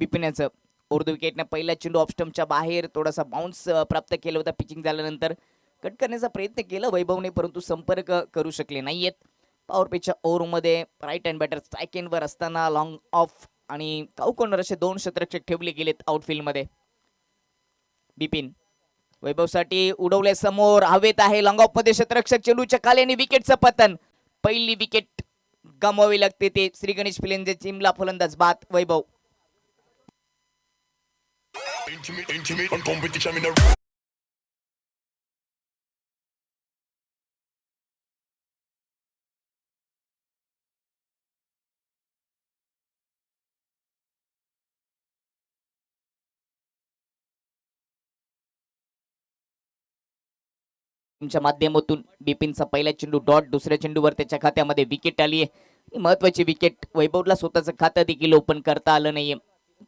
बिपिन याचं उर्दू विकेटने पहिला चेंडू ऑफ स्टंपच्या बाहेर थोडासा बाउन्स प्राप्त केला होता. पिचिंग झाल्यानंतर कट करण्याचा प्रयत्न केला वैभवने, परंतु संपर्क करू शकले नाहीयेत. पॉवर पिचच्या ओव्हरमध्ये राईट हँड बॅटर स्ट्राईक एंडवर असताना लॉंग ऑफ आणि काऊ कॉर्नर असे 2 क्षेत्ररक्षक ठेवले गेलेत आउटफील्डमध्ये. बिपिन वैभवसाठी उडवले समोर, हवेत आहे लॉंग ऑफ मध्ये क्षेत्ररक्षक, चेंडूच्या खाली विकेटचं पतन. पहिली विकेट गमवावी लागते ते श्री गणेश पिलेंजे टीमला. फलंदाज बाद वैभव. च्या माध्यमातून बिपिनचा पहिला चेंडू डॉट, दुसऱ्या चेंडूवर त्याच्या खात्यामध्ये विकेट आली आहे. महत्वाची विकेट. वैभवला स्वतःचं खातं देखील ओपन करता आलं नाहीये.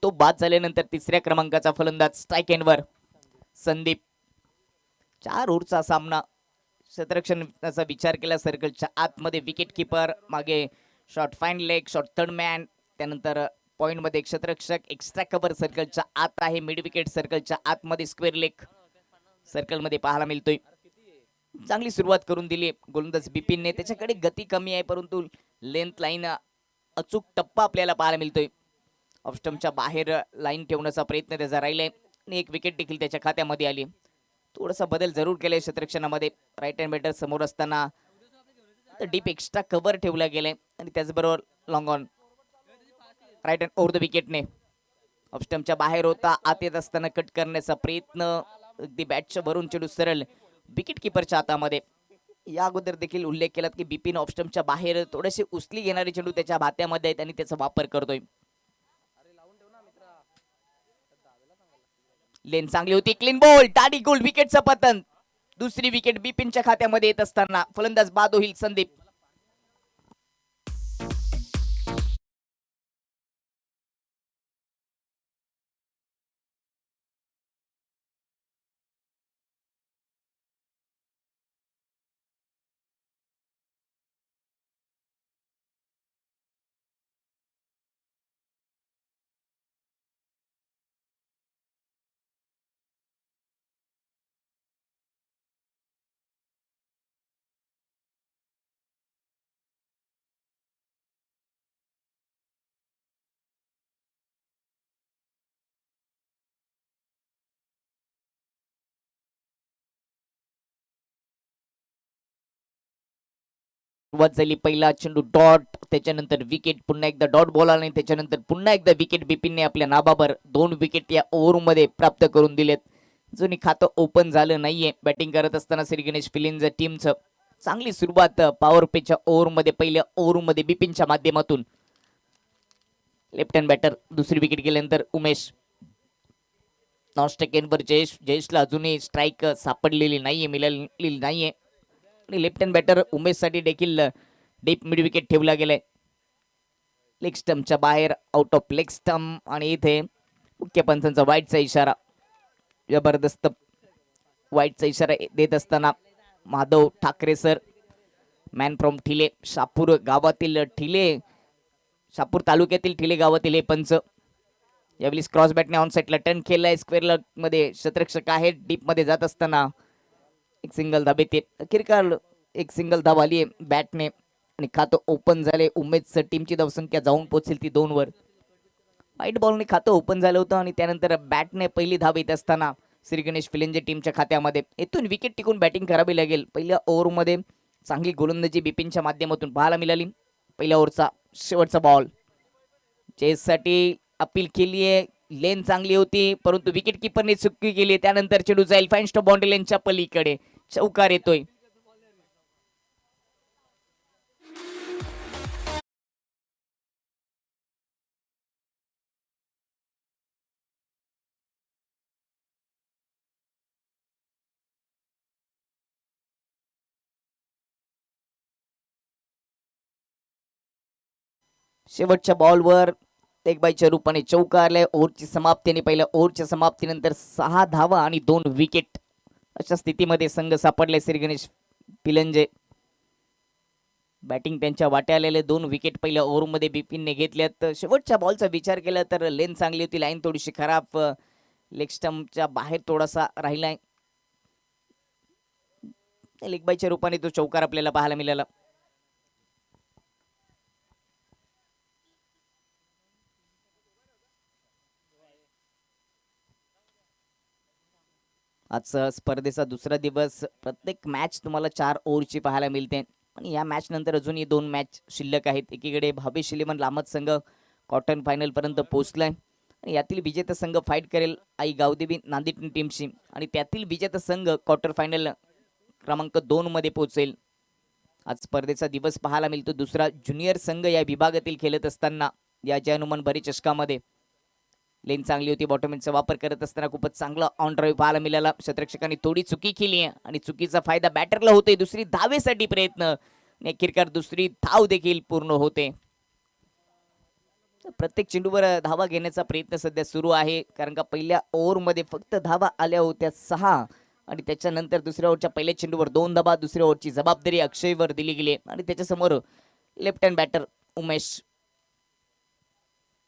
तो बाद झाल्यानंतर तिसऱ्या क्रमांकाचा फलंदाज स्ट्राईक एंडवर संदीप. 4 ओव्हरचा सामना. क्षेत्ररक्षणाचा विचार केला सर्कलच्या आतमध्ये विकेट किपर, मागे short fine leg, short third man, त्यानंतर पॉइंट मध्ये क्षेत्ररक्षक, एक्स्ट्रा कव्हर सर्कलच्या आत आहे, मिड विकेट सर्कलच्या आतमध्ये स्क्वेअर लेग सर्कलमध्ये पाहायला मिळतोय. चांगली सुरुवात करून दिली गोलंदाज बिपिनने. त्याच्याकडे गती कमी आहे, परंतु लेंथ लाईन अचूक टप्पा आपल्याला पाहायला मिळतोय. ऑफ स्टंपच्या बाहेर लाईन ठेवण्याचा प्रयत्न त्याचा राहिलाय आणि एक विकेट देखील त्याच्या खात्यामध्ये आली. थोडासा बदल जरूर केलाय क्षेत्ररक्षणामध्ये. राईट हँड बॅटर समोर असताना डीप एक्स्ट्रा कव्हर ठेवला गेलाय आणि त्याचबरोबर long on right hand over the विकेटने. ऑफ स्टंपच्या बाहेर होता, आत येत असताना कट करण्याचा प्रयत्न, अगदी बॅटच्या भरून चेंडू सरळ विकेट किपरच्या हातामध्ये. या अगोदर देखील उल्लेख केलात की बिपिन ऑफ स्टंपच्या बाहेर थोडेसे उचली घेणारे चेंडू त्याच्या हातामध्ये आहेत आणि त्याचा वापर करतोय. लेन चांगली होती, क्लीन बॉल, टाडी गोल, विकेटचं पतन. दुसरी विकेट बिपिनच्या खात्यामध्ये येत असताना फलंदाज बाद होईल संदीप. सुरुवात झाली, पहिला चेंडू डॉट, त्याच्यानंतर विकेट, पुन्हा एकदा डॉट बॉल आला आणि त्याच्यानंतर पुन्हा एकदा विकेट. बिपिनने आपल्या नाबाबर 2 विकेट या ओव्हरमध्ये प्राप्त करून दिलेत. जुनी खातं ओपन झालं नाहीये बॅटिंग करत असताना श्री गणेश पिलेंजे टीमचं. चांगली सुरुवात पॉवर पेच्या ओव्हरमध्ये, पहिल्या ओव्हरमध्ये बिपिनच्या माध्यमातून. लेफ्ट हँड बॅटर, दुसरी विकेट गेल्यानंतर उमेश. नॉन वर जयेशला अजूनही स्ट्राईक सापडलेली नाहीये, मिळालेली नाहीये. आणि लेफ्ट हँड बॅटर उमेश साठी देखील डीप मिड विकेट ठेवला गेलाय. लेग स्टंपच्या बाहेर, आउट ऑफ लेग स्टंप. आणि इथे मुख्य पंचांचा वाईटचा इशारा. जबरदस्त वाईटचा इशारा देत असताना Madhav Thackeray sir, man from Thile, Shapur गावातील ठिले, शापूर तालुक्यातील ठिले गावातील हे पंच. यावेळी क्रॉस बॅटने ऑन साईडला टर्न केलाय. स्क्वेअर मध्ये क्षेत्ररक्षक आहे. डीप मध्ये जात असताना एक सिंगल धाब येते. अखेरकार एक सिंगल धाब आली आहे बॅटने आणि खातं ओपन झाले. उमेदचं टीमची धावसंख्या जाऊन पोहोचेल ती 2 वर. व्हाईट बॉलने खातं ओपन झालं होतं आणि त्यानंतर बॅटने पहिली धाव येत असताना श्री गणेश पिलेंजे टीमच्या खात्यामध्ये. येथून विकेट टिकून बॅटिंग करावी लागेल. पहिल्या ओव्हरमध्ये चांगली गोलंदाजी बिपिनच्या माध्यमातून पाहायला मिळाली. पहिल्या ओव्हरचा शेवटचा बॉल चेससाठी अपील केली आहे. लेन चांगली होती, परंतु विकेट किपरने चुकी केली. त्यानंतर चेंडू जाईल फाईन स्टॉप बाउंड्री लेनच्या पलीकडे. चौकार येतोय. शेवटच्या बॉलवर 1/4 रूपाने चौकारलाय. ओव्हरची समाप्ती आणि पहिल्या ओव्हरच्या समाप्तीनंतर 6 धावा आणि 2 विकेट अशा स्थितीमध्ये संघ सापडले श्री गणेश पिलेंजे. बॅटिंग त्यांच्या वाटे आलेले 2 विकेट पहिल्या ओव्हरमध्ये बिपिनने घेतल्यात. शेवटच्या बॉलचा विचार केला तर लेन चांगली होती, लाईन थोडीशी खराब, लेग स्टंपच्या बाहेर थोडासा राहिलाय. लेग बायच्या रूपाने तो चौकार आपल्याला पाहायला मिळाला. आजचा स्पर्धेचा दुसरा दिवस. प्रत्येक मॅच तुम्हाला 4 ओव्हरची पाहायला मिळते आणि या मॅच नंतर अजूनही 2 मॅच शिल्लक आहेत. एकीकडे भावेश शिलेमन लामत संघ क्वार्टर फायनल पर्यंत पोहोचलाय आणि यातील विजेता संघ फाईट करेल आई गावदेवी नांदेड टीमशी आणि त्यातील विजेता संघ क्वार्टर फायनल क्रमांक 2 मध्ये पोहोचेल. आज स्पर्धेचा दिवस पाहायला मिळतो दुसरा. ज्युनियर संघ या विभागातील खेळत असताना या जय हनुमान भरी चषकामध्ये लेन चांगली होती, बॉटमचा वापर करत असताना खूपच चांगला ऑन ड्राईव्ह पाहायला मिळाला. क्षेत्ररक्षकांनी थोडी चुकी केली आहे आणि चुकीचा फायदा बॅटरला होतोय. दुसरी धावेसाठी प्रयत्न, अखेरकार दुसरी धाव देखील पूर्ण होते. प्रत्येक चेंडूवर धावा घेण्याचा प्रयत्न सध्या सुरू आहे, कारण का पहिल्या ओव्हरमध्ये फक्त धावा आल्या होत्या 6 आणि त्याच्यानंतर दुसऱ्या ओव्हरच्या पहिल्या चेंडूवर 2 धावा. दुसऱ्या ओव्हरची जबाबदारी अक्षयवर दिली गेली आणि त्याच्यासमोर लेफ्ट हँड बॅटर उमेश.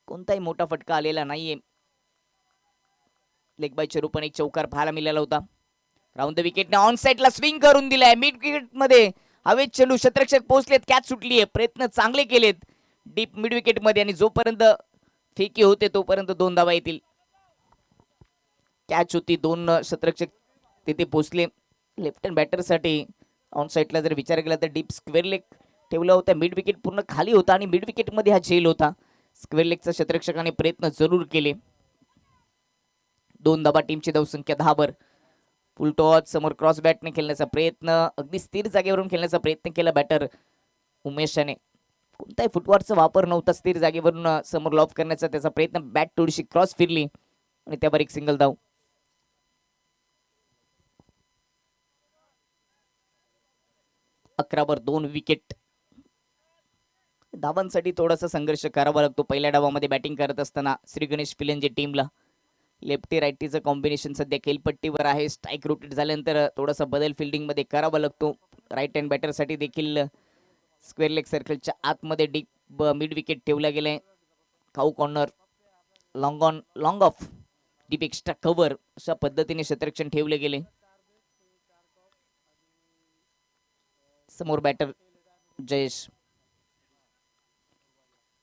कोणताही मोठा फटका आलेला नाहीये. लेग बायच्या रूपाने एक चौकार पाहायला मिळाला होता. राऊंड द विकेटने ऑन साइडला स्विंग करून दिलाय. मिड विकेट मध्ये हवेत चेंडू, क्षेत्ररक्षक पोहोचलेत, कॅच सुटलीये. प्रयत्न चांगले केलेत डीप मिड विकेट मध्ये आणि जोपर्यंत फेकी होते तोपर्यंत 2 धावा येतील. कॅच होती, 2 क्षेत्ररक्षक तिथे पोहोचले. लेफ्ट हँड बॅटर साठी ऑन साइडला जर विचार केला तर डीप स्क्वेअर लेग ठेवला होता. मिड विकेट पूर्ण खाली होता आणि मिड विकेट मध्ये हा झेल होता. स्क्वेअर लेगचा क्षेत्ररक्षकाने प्रयत्न जरूर केले. 2 धावा, टीमची धावसंख्या 10 वर. फुल टॉस समोर क्रॉस बॅटने खेळण्याचा प्रयत्न, अगदी स्थिर जागेवरून खेळण्याचा प्रयत्न केला बॅटर उमेशाने. कोणताही फुटवर्कचा वापर नव्हता. स्थिर जागेवरून समोर लॉफ करण्याचा त्याचा प्रयत्न. बॅट थोडीशी क्रॉस फिरली आणि त्यावर एक सिंगल धाव. अकरावर 2 विकेट. धावांसाठी थोडासा संघर्ष करावा लागतो पहिल्या डावामध्ये बॅटिंग करत असताना श्री गणेश फिलंजे टीमला. लेफ्टी रायटीचं कॉम्बिनेशन सध्या खेळपट्टीवर आहे. स्ट्राईक रोटेट झाल्यानंतर थोडासा बदल फिल्डिंगमध्ये करावा लागतो. राईट हँड बॅटरसाठी देखील स्क्वेअर लेग सर्कलच्या आतमध्ये डीप मिड विकेट ठेवला गेलाय. खाऊ corner, long on long of, deep extra cover अशा पद्धतीने क्षेत्ररक्षण ठेवले गेले. समोर बॅटर जयेश.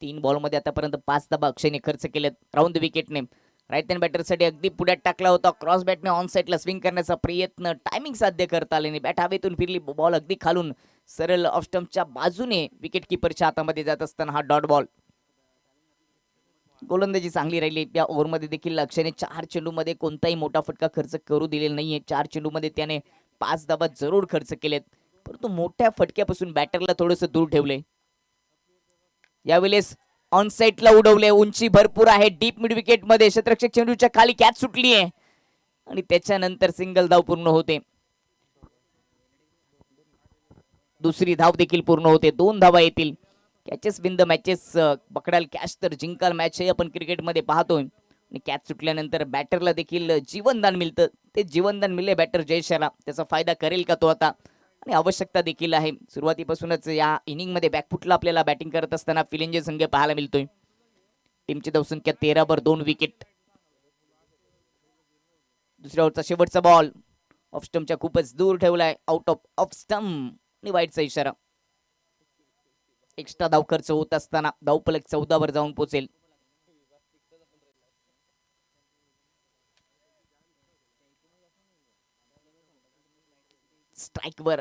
3 बॉलमध्ये आतापर्यंत 5 धावा अक्षयने खर्च केलेत. राऊंड विकेटने राईट हँड बॅटरसाठी अगदी पुढ्यात टाकला होता. क्रॉस बॅटने ऑन साइडला स्विंग करण्याचा प्रयत्न, टायमिंग साध्य करता आले नाही. बॅट हवेतून फिरली, बॉल अगदी खालून सरळ ऑफ स्टंपच्या बाजूने विकेट किपरच्या हातामध्ये जात असताना हा डॉट बॉल. गोलंदाजी चांगली राहिली या ओव्हरमध्ये देखील. अक्षयने 4 चेंडूमध्ये कोणताही मोठा फटका खर्च करू दिलेला नाहीये. 4 चेंडूमध्ये त्याने 5 धावा जरूर खर्च केलेत, परंतु मोठ्या फटक्यापासून बॅटरला थोडंसं दूर ठेवले. यावेळेस ऑन साइडला उडवले, उंची भरपूर आहे. डीप मिड विकेट मध्ये क्षेत्ररक्षक चेंडूच्या खाली कॅच सुटली आहे आणि त्याच्यानंतर सिंगल धाव पूर्ण होते. दुसरी धाव देखील पूर्ण होते. 2 धावा येतील. Catches win the matches. पकडाल कॅच तर जिंकाल मॅच हे आपण क्रिकेटमध्ये पाहतोय. आणि कॅच सुटल्यानंतर बॅटरला देखील जीवनदान मिळतं. ते जीवनदान मिळले बॅटर जयेशला. त्याचा फायदा करेल का तो आता, आणि आवश्यकता देखील आहे. सुरुवातीपासूनच या इनिंगमध्ये बॅकफुटला आपल्याला बॅटिंग करत असताना फिलिंजे संघ पाहायला मिळतोय. टीमची धावसंख्या 13 वर 2 विकेट. दुसऱ्या ओव्हरचा शेवटचा बॉल ऑफ स्टंपच्या खूपच दूर ठेवलाय. आउट ऑफ स्टंप आणि वाईडचा इशारा. एक्स्ट्रा धाव खर्च होत असताना धावफलक 14 वर जाऊन पोहोचेल. स्ट्राईक वर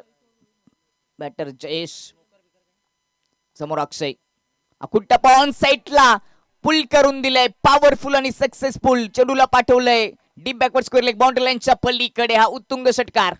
बॅटर जयेश. समोर अक्षय. अकुट्टा ऑन साइडला पुल करून दिलंय. पॉवरफुल आणि सक्सेसफुल चेंडूला पाठवलंय deep backward square leg boundary लाईनच्या पलीकडे. हा उत्तुंग षटकार.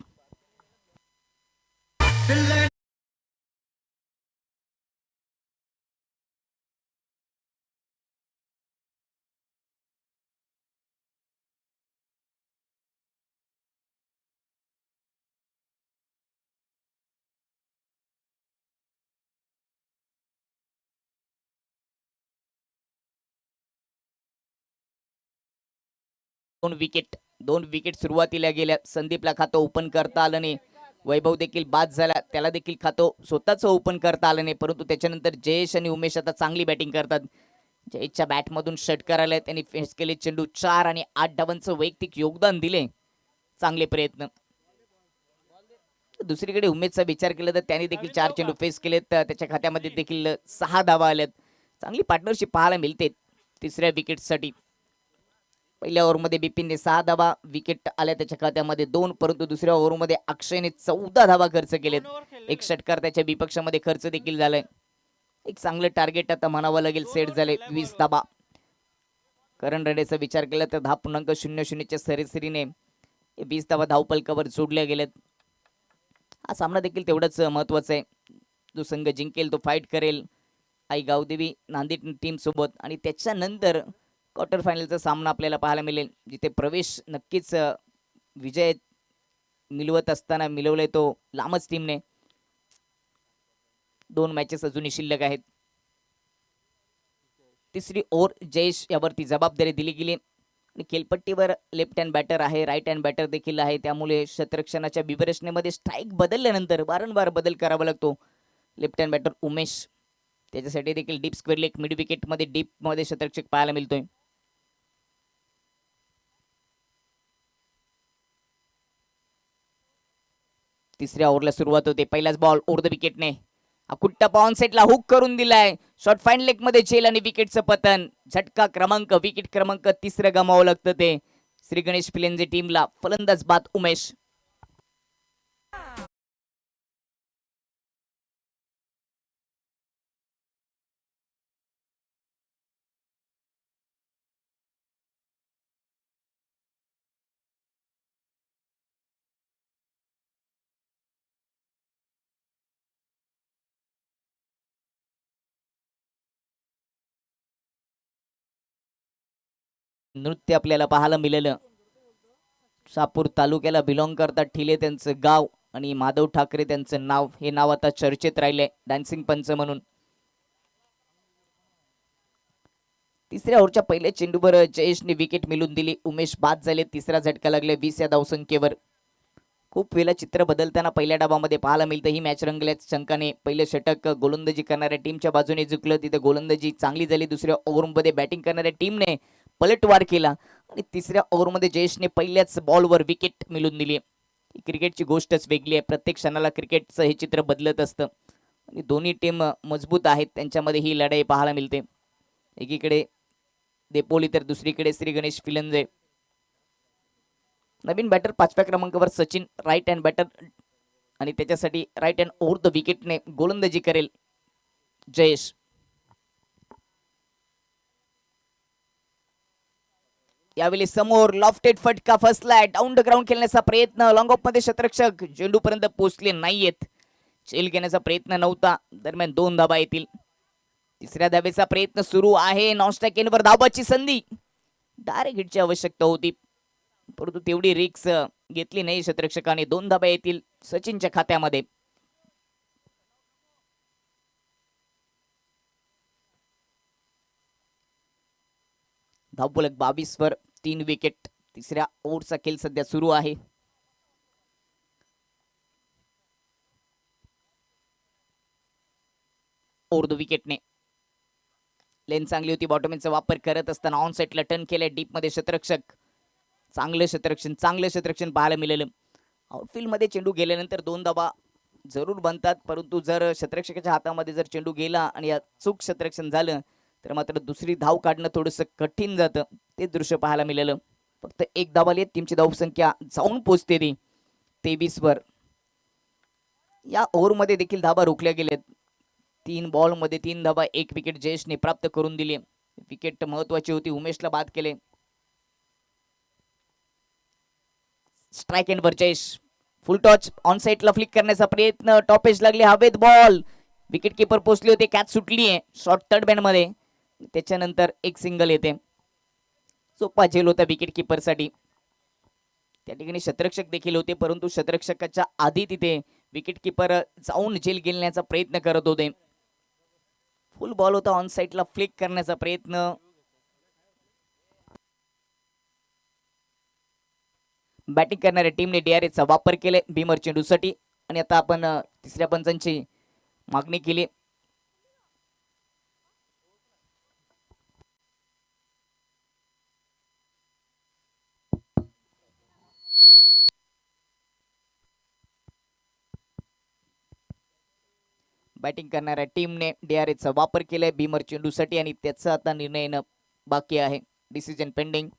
दोन विकेट सुरुवातीला गेल्या. संदीपला खातं ओपन करता आलं नाही. वैभव देखील बाद झाला, त्याला देखील खातो स्वतःच ओपन करता आलं नाही, परंतु त्याच्यानंतर जयेश आणि उमेश आता चांगली बॅटिंग करतात. जयेशच्या बॅटमधून षटकार आले, त्यांनी फेस केले चेंडू 4 आणि 8 धावांचं वैयक्तिक योगदान दिले. चांगले प्रयत्न. दुसरीकडे उमेशचा विचार केला तर त्यांनी देखील 4 चेंडू फेस केलेत, त्याच्या खात्यामध्ये देखील 6 धावा आल्यात. चांगली पार्टनरशिप पाहायला मिळते तिसऱ्या विकेटसाठी. पहिल्या ओव्हरमध्ये बिपिनने 6 धावा, विकेट आल्या त्याच्या खात्यामध्ये 2, परंतु दुसऱ्या ओव्हरमध्ये अक्षयने 14 धावा खर्च केलेत. एक षटकार त्याच्या विपक्षामध्ये खर्च देखील झालाय. एक चांगलं टार्गेट आता म्हणावं लागेल सेट झाले 20 धावा. करण रडेचा विचार केला तर 10.00च्या सरासरीने 20 धावा धावपलकावर जोडल्या गेल्यात. हा सामना देखील तेवढाच महत्वाचा आहे. जो संघ जिंकेल तो फाईट करेल आई गावदेवी नांदेड टीम सोबत, आणि त्याच्यानंतर क्वार्टर फायनलचा सामना आपल्याला पाहायला मिळेल, जिथे प्रवेश नक्कीच विजय मिळवत असताना मिळवलाय तो लांबच टीमने. 2 मॅचेस अजूनही शिल्लक आहेत. तिसरी ओव्हर जयेश यावरती जबाबदारी दिली गेली आणि खेळपट्टीवर लेफ्ट हँड बॅटर आहे, राईट हँड बॅटर देखील आहे, त्यामुळे शतरक्षणाच्या बिबरचनेमध्ये स्ट्राईक बदलल्यानंतर वारंवार बदल करावा लागतो. लेफ्ट हँड बॅटर उमेश, त्याच्यासाठी देखील deep square leg mid wicket मध्ये डीप मध्ये शतरक्षक पाहायला मिळतोय. तिसऱ्या ओव्हरला सुरुवात होते. पहिलाच बॉल ओव्हर द विकेटने कुट्टा पाऊन सेटला हुक करून दिलाय. शॉर्ट फाईन लेग मध्ये झेल आणि विकेटचं पतन. झटका क्रमांक विकेट क्रमांक 3 गमावं लागतं ते श्री गणेश फिलेंजे टीमला. फलंदाज बाद उमेश. नृत्य आपल्याला पाहायला मिळालं. शहापूर तालुक्याला बिलॉंग करतात ठिले त्यांचं गाव, आणि माधव ठाकरे त्यांचं नाव. हे नाव आता चर्चेत राहिले डान्सिंग पंच म्हणून. तिसऱ्या ओव्हरच्या पहिल्या चेंडूवर जयेशने विकेट मिळवून दिली. उमेश बाद झाले. तिसरा झटका लागले 20 या धावसंख्येवर. खूप वेळा चित्र बदलताना पहिल्या डावामध्ये पाहायला मिळतं. ही मॅच रंगल्याच शंकाने पहिलं षटक गोलंदाजी करणाऱ्या टीमच्या बाजूने जिंकलं, तिथे गोलंदाजी चांगली झाली. दुसऱ्या ओव्हरमध्ये बॅटिंग करणाऱ्या टीमने पलटवार केला आणि तिसऱ्या ओव्हरमध्ये जयेशने पहिल्याच बॉलवर विकेट मिळवून दिली. क्रिकेटची गोष्टच वेगळी आहे. प्रत्येक क्षणाला क्रिकेटचं हे चित्र बदलत असतं आणि दोन्ही टीम मजबूत आहेत, त्यांच्यामध्ये ही लढाई पाहायला मिळते. एकीकडे देपोली तर दुसरीकडे श्री गणेश फिलंजे. नवीन बॅटर 5व्या क्रमांकावर सचिन, राईट हँड बॅटर, आणि त्याच्यासाठी राईट हँड ओव्हर द विकेटने गोलंदाजी करेल जयेश. यावेळी समोर लॉफ्टेड फटका फसलाय. डाऊन द ग्राउंड खेळण्याचा प्रयत्न, लॉंग ऑफ मध्ये शतरक्षक चेंडू पर्यंत पोहोचले नाहीयेत. चेल घेण्याचा प्रयत्न नव्हता, दरम्यान 2 धाबा येतील. तिसऱ्या धाबेचा प्रयत्न सुरू आहे. नॉनस्ट्राइक एंडवर धाबाची संधी. डायरेक्ट हिटची आवश्यकता होती, परंतु तेवढी रिक्स घेतली नाही शतरक्षकाने. 2 धाबा येतील सचिनच्या खात्यामध्ये. धावफलक 22 वर 3 विकेट. तिसऱ्या ओव्हरचा खेळ सध्या सुरू आहे. ओव्हर द विकेटने लेन चांगली होती. बॉटमचा वापर करत असताना ऑन साइडला टर्न केले डीप मध्ये शतरक्षक. चांगलं शतरक्षण पाहायला मिळालं. आउटफील्ड मध्ये चेंडू गेल्यानंतर 2 धाबा जरूर बनतात, परंतु जर शतरक्षकाच्या हातामध्ये जर चेंडू गेला आणि चूक शतरक्षण झालं तर मात्र दुसरी धाव काढणं थोडंसं कठीण जातं. ते दृश्य पाहायला मिळालं. फक्त 1 धावा येत टीमची धावसंख्या जाऊन पोहोचते ती 23 वर. या ओव्हरमध्ये देखील धाबा रोखल्या गेल्यात. 3 बॉलमध्ये 3 धाबा, 1 विकेट जयेशने प्राप्त करून दिली. विकेट महत्वाची होती. उमेशला बाद केले. स्ट्राइक एंडवर जयेश. फुल टॉच ऑन साइडला फ्लिक करण्याचा प्रयत्न. टॉपेज लागले हवेत. बॉल विकेट कीपर पोहोचले होते. कॅच सुटली आहे शॉर्ट थर्ड बॅट मध्ये. त्याच्यानंतर एक सिंगल येते. सोपा झेल होता विकेट कीपर साठी. त्या ठिकाणी शतरक्षक देखील होते, परंतु शतरक्षकाच्या आधी तिथे विकेट कीपर जाऊन झेल घेण्याचा प्रयत्न करत होते. फुल बॉल होता. ऑन साइडला फ्लिक करण्याचा प्रयत्न. बॅटिंग करणाऱ्या टीमने डीआरएसचा वापर केलाय भीमर चेंडूसाठी. आणि आता आपण तिसऱ्या पंचांची मागणी केली. बॅटिंग करणाऱ्या टीमने DRSचा वापर केलाय भीमर चेंडूसाठी आणि त्याचा आता निर्णय येणं बाकी आहे. Decision pending.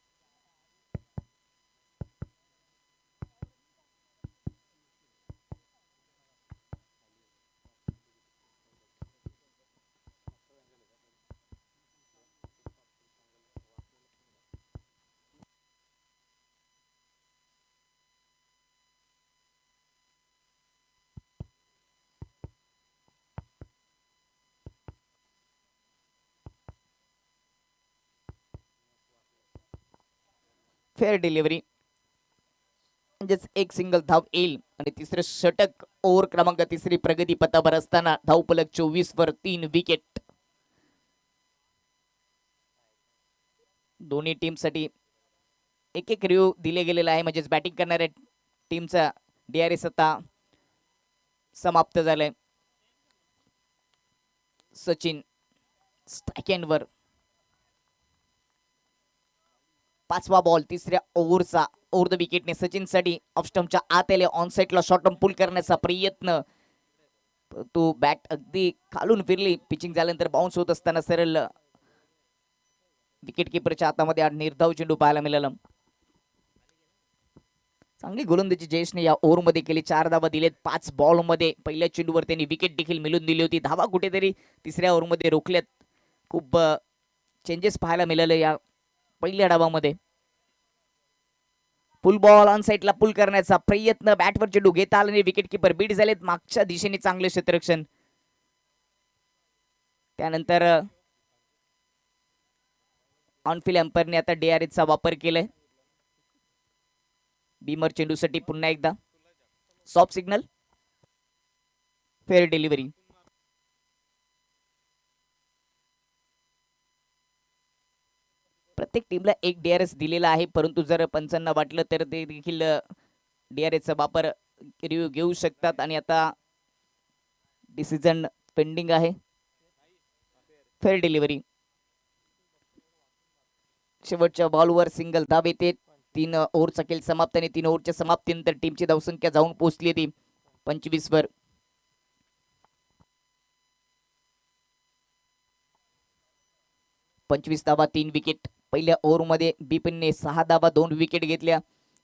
फेअर डिलिव्हरी म्हणजेच एक सिंगल धाव येईल आणि तिसरे षटक. ओव्हर क्रमांक तिसरी प्रगती पथावर असताना धावफलक 24 वर 3 विकेट. दोन्ही टीम साठी एक एक रिव्ह्यू दिले गेलेला आहे. म्हणजेच बॅटिंग करणाऱ्या टीमचा DRS आता समाप्त झालाय. सचिन स्ट्राइकवर 5वा बॉल तिसऱ्या ओव्हरचा. ओव्हर द विकेटने सचिनसाठी ऑफ स्टंपच्या आत आले. ऑन साइडला शॉर्ट टर्म पुल करण्याचा प्रयत्न. तो बॅट अगदी खालून फिरली. पिचिंग झाल्यानंतर बाउन्स होत असताना सरळ विकेट किपरच्या हातामध्ये निर्धाव चेंडू पाहायला मिळाला. चांगली गोलंदाजी जयेशने या ओव्हरमध्ये केली. 4 धावा दिलेत 5 बॉलमध्ये. पहिल्या चेंडूवर त्यांनी विकेट देखील मिळवून दिली होती. धावा कुठेतरी तिसऱ्या ओव्हरमध्ये रोखल्यात. खूप चेंजेस पाहायला मिळाले या पहिल्या डावामध्ये. पुल बॉल ऑन साइडला पुल करण्याचा प्रयत्न. बॅटवर चेंडू घेता आला आणि विकेट किपर बीट झालेत. मागच्या दिशेने चांगले क्षेत्ररक्षण. त्यानंतर ऑनफिल्ड अंपायरने आता DRSचा वापर केलाय. भीमर चेंडूसाठी पुन्हा एकदा सॉफ्ट सिग्नल. Fair delivery. प्रत्येक टीमला एक DRS दिलेला आहे, परंतु जर पंचांना वाटलं तर ते देखील DRSचा वापर रिव्ह्यू घेऊ शकतात. आणि आता डिसिजन पेंडिंग आहे. Fair delivery. शेवटच्या बॉलवर सिंगल धाव येते. 3 ओव्हरचा खेळ समाप्त आणि 3 ओव्हरच्या समाप्तीनंतर टीमची धावसंख्या जाऊन पोहोचली ती 25 वर. धावा 3 विकेट. पहिल्या ओव्हरमध्ये बिपिनने 6 धावा 2 विकेट घेतल्या.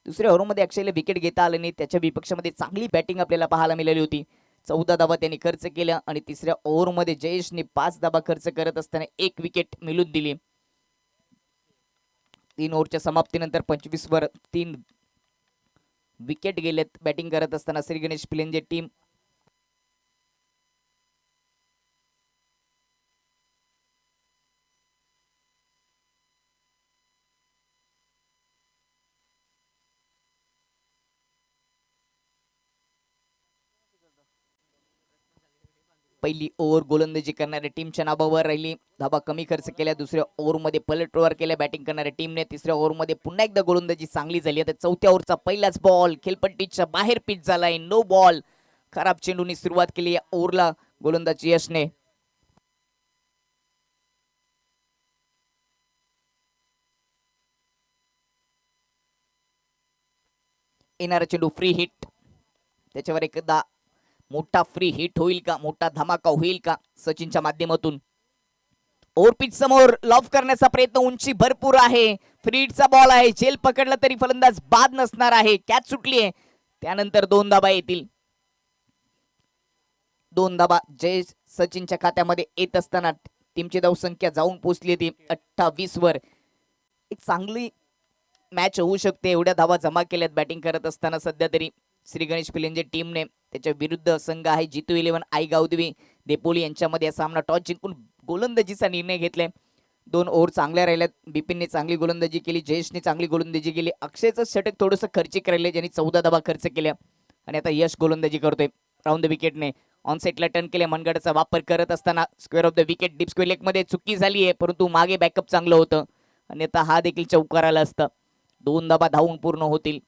दुसऱ्या ओव्हरमध्ये अक्षयला विकेट घेता आले नाही. त्याच्या विपक्षामध्ये चांगली बॅटिंग आपल्याला पाहायला मिळाली होती. 14 धावा त्यांनी खर्च केल्या आणि तिसऱ्या ओव्हरमध्ये जयेशने 5 धावा खर्च करत असताना 1 विकेट मिळवून दिली. 3 ओव्हरच्या समाप्तीनंतर 25 वर 3 विकेट गेलेत बॅटिंग करत असताना श्री गणेश पिल्लेंचे टीम. पहिली ओव्हर गोलंदाजी करणाऱ्या टीमच्या नावावर राहिली. धावा कमी खर्च केल्या. दुसऱ्या ओव्हरमध्ये पलटवार केल्या बॅटिंग करणाऱ्या टीमने. तिसऱ्या ओव्हरमध्ये पुन्हा एकदा गोलंदाजी चांगली झाली. आता चौथ्या ओव्हरचा पहिलाच बॉल खेळपट्टीच्या बाहेर पिच झालाय. No ball. खराब चेंडूने सुरुवात केली या ओव्हरला गोलंदाजी यशने. येणारा चेंडू फ्री हिट. त्याच्यावर एकदा मोठा फ्री हिट होईल का, मोठा धमाका होईल का सचिनच्या माध्यमातून. ओव्हर पिच समोर लॉफ करण्याचा प्रयत्न. उंची भरपूर आहे. फ्री हिटचा बॉल आहे. झेल पकडला तरी फलंदाज बाद नसणार आहे. कॅच सुटली आहे. त्यानंतर 2 धावा येतील. 2 धावा जय सचिनच्या खात्यामध्ये येत असताना टीमची धावसंख्या जाऊन पोहोचली ती 28 वर. एक चांगली मॅच होऊ शकते. एवढ्या धावा जमा केल्यात बॅटिंग करत असताना सध्या तरी श्री गणेश पिल्लेंच्या टीमने. त्याच्या विरुद्ध संघ आहे जितू 11 आई गावदेवी देपोली यांच्यामध्ये हा सामना टॉस जिंकून गोलंदाजीचा निर्णय घेतलाय. 2 ओव्हर चांगल्या राहिल्यात. बिपिनने चांगली गोलंदाजी केली. जयेशने चांगली गोलंदाजी केली. अक्षयचं षटक थोडंसं खर्चिक राहिले ज्यांनी 14 धावा खर्च केल्या. आणि आता यश गोलंदाजी करतोय राऊंड द विकेटने. ऑन साइडला टर्न केले. मनगडचा वापर करत असताना square of the wicket. Deep square leg मध्ये चुकी झाली आहे, परंतु मागे बॅकअप चांगलं होतं आणि आता हा देखील चौकार आला असता. 2 धावा धावून पूर्ण होतील.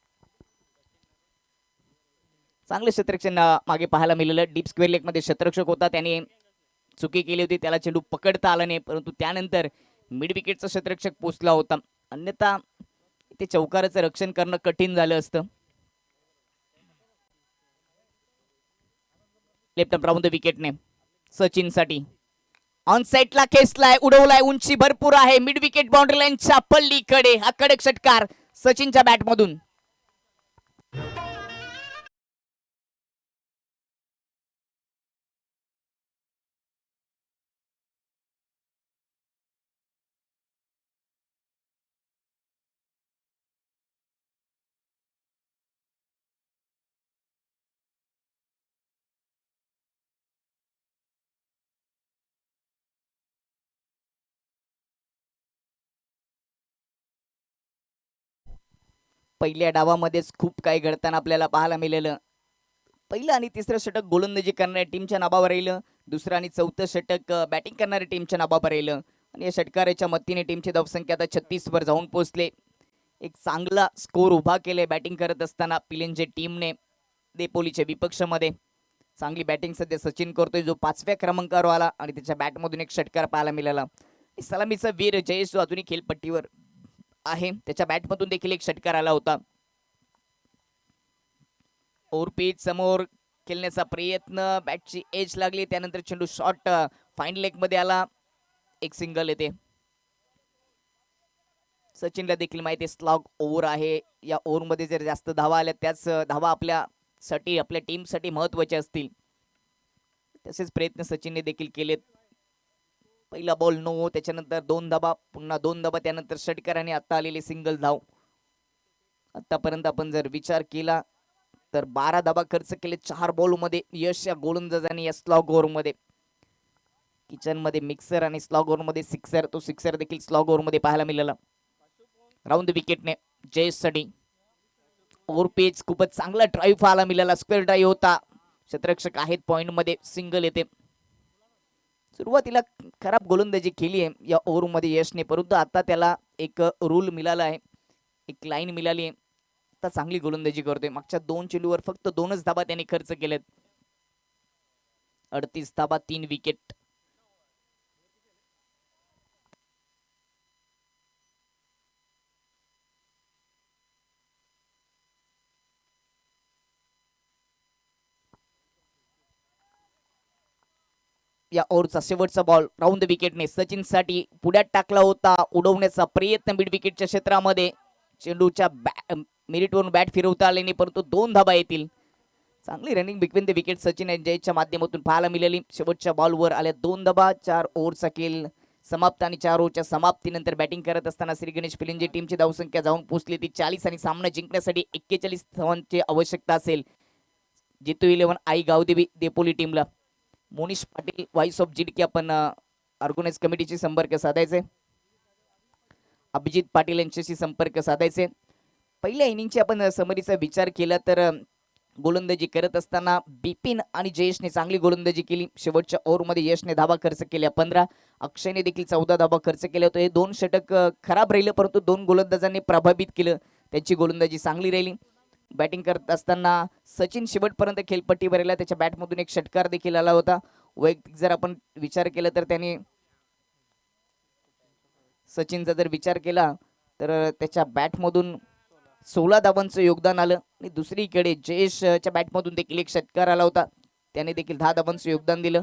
चांगलं क्षेत्ररक्षण मागे पाहायला मिळालं. डीप स्क्वेअर लेग मध्ये क्षेत्ररक्षक होता, त्याने चुकी केली होती, त्याला चेंडू पकडता आला नाही, परंतु त्यानंतर मिड विकेटचा क्षेत्ररक्षक पोचला होता. अन्यथा ते चौकाराचं रक्षण करणं कठीण झालं असतं. लेफ्ट राऊंड द विकेटने सचिनसाठी ऑन साइडला खेचलाय, उडवलाय, उंची भरपूर आहे, मिड विकेट बाउंड्री लाईनच्या पल्लीकडे हा कडक षटकार सचिनच्या बॅटमधून. पहिल्या डावामध्येच खूप काही घडताना आपल्याला पाहायला मिळालं. पहिलं आणि तिसरं षटक गोलंदाजी करणाऱ्या टीमच्या नावावर राहिलं, दुसरं आणि चौथं षटक बॅटिंग करणाऱ्या टीमच्या नावावर राहिलं आणि या षटकाराच्या मदतीने टीमची धावसंख्या आता 36 वर जाऊन पोहोचले. एक चांगला स्कोर उभा केले बॅटिंग करत असताना पिलेंजे टीमने. देपोलीच्या विपक्षामध्ये चांगली बॅटिंग सध्या सचिन करतोय, जो 5व्या क्रमांकावर आला आणि त्याच्या बॅटमधून एक षटकार पाहायला मिळाला. सलामीचा वीर जयेश जो अजूनही खेळपट्टीवर आहे, त्याच्या बॅटमधून देखील एक षटकार आला होता. ओव्हरपीच समोर खेळण्याचा प्रयत्न, बॅटची एज लागली, त्यानंतर चेंडू शॉट फाईन लेग मध्ये आला, एक सिंगल येते. सचिनला देखील माहिती आहे स्लॉग ओव्हर आहे, या ओव्हर मध्ये जर जास्त धावा आल्या त्याच धावा आपल्यासाठी आपल्या टीमसाठी महत्वाचे असतील. तसेच प्रयत्न सचिनने देखील केलेत. पहिला बॉल नो, त्याच्यानंतर 2 धाबा, पुन्हा 2 धाबा, त्यानंतर षटकार आणि आता आलेले सिंगल धाव. आतापर्यंत आपण जर विचार केला तर 12 धाबा खर्च केले 4 बॉल मध्ये. यश या गोलंदाजाने या स्लॉग ओव्हर मध्ये, किचन मध्ये मिक्सर आणि स्लॉग ओव्हर मध्ये सिक्सर, तो सिक्सर देखील स्लॉग ओव्हर मध्ये पाहायला मिळाला. राऊंड विकेटने जयेश साठी ओव्हर पेच खूपच चांगला ड्राईव्ह पाहायला मिळाला, स्क्वेअर ड्राईव्ह होता, क्षेत्ररक्षक आहेत पॉइंट मध्ये, सिंगल येते. सुरुवातीला खराब गोलंदाजी केली आहे या ओव्हर मध्ये यशने, परंतु आता त्याला एक रूल मिळाला आहे, एक लाईन मिळाली आहे, आता चांगली गोलंदाजी करतोय. मागच्या 2 चेंडूवर फक्त 2च धाबा त्याने खर्च केलेत. 38 धाबा 3 विकेट. या ओव्हरचा शेवटचा बॉल राऊंड विकेटने सचिन साठी पुढ्यात टाकला होता, उडवण्याचा प्रयत्न मिड विकेटच्या क्षेत्रामध्ये, चेंडूच्या मिरिटवरून बॅट फिरवता आले नाही, परंतु 2 धाबा येतील. चांगली running between the wicket Sachin आणि जयच्या माध्यमातून पाहायला मिळाली. शेवटच्या बॉलवर आल्या 2 धाबा. 4 ओव्हरचा खेळ समाप्त आणि 4 ओव्हरच्या समाप्तीनंतर बॅटिंग करत असताना श्री गणेश पिलिंजे टीमची धावसंख्या जाऊन पोहोचली ती 40 आणि सामना जिंकण्यासाठी 41 धावांची आवश्यकता असेल. जितू 11 आई गावदेवी देपोली टीमला. मोनिश पाटील व्हाईस ऑफ जिडकी आपण ऑर्गनाइज कमिटीशी संपर्क साधायचे, अभिजित पाटील यांच्याशी संपर्क साधायचे. पहिल्या इनिंगची आपण समरीचा विचार केला तर गोलंदाजी करत असताना बिपिन आणि जयेशने चांगली गोलंदाजी केली. शेवटच्या ओव्हरमध्ये यशने धावा खर्च केल्या 15, अक्षयने देखील 14 धावा खर्च केल्या होत्या. हे 2 षटक खराब राहिले, परंतु 2 गोलंदाजांनी प्रभावित केलं, त्यांची गोलंदाजी चांगली राहिली. बॅटिंग करत असताना सचिन शेवटपर्यंत खेळपट्टीवर राहिला, त्याच्या बॅटमधून एक षटकार देखील आला होता. वैयक्तिक जर आपण विचार केला तर त्याने सचिनचा जर विचार केला तर त्याच्या बॅटमधून 16 धावांचं योगदान आलं आणि दुसरीकडे जयेशच्या बॅटमधून देखील एक षटकार आला होता, त्याने देखील 10 धावांचं योगदान दिलं.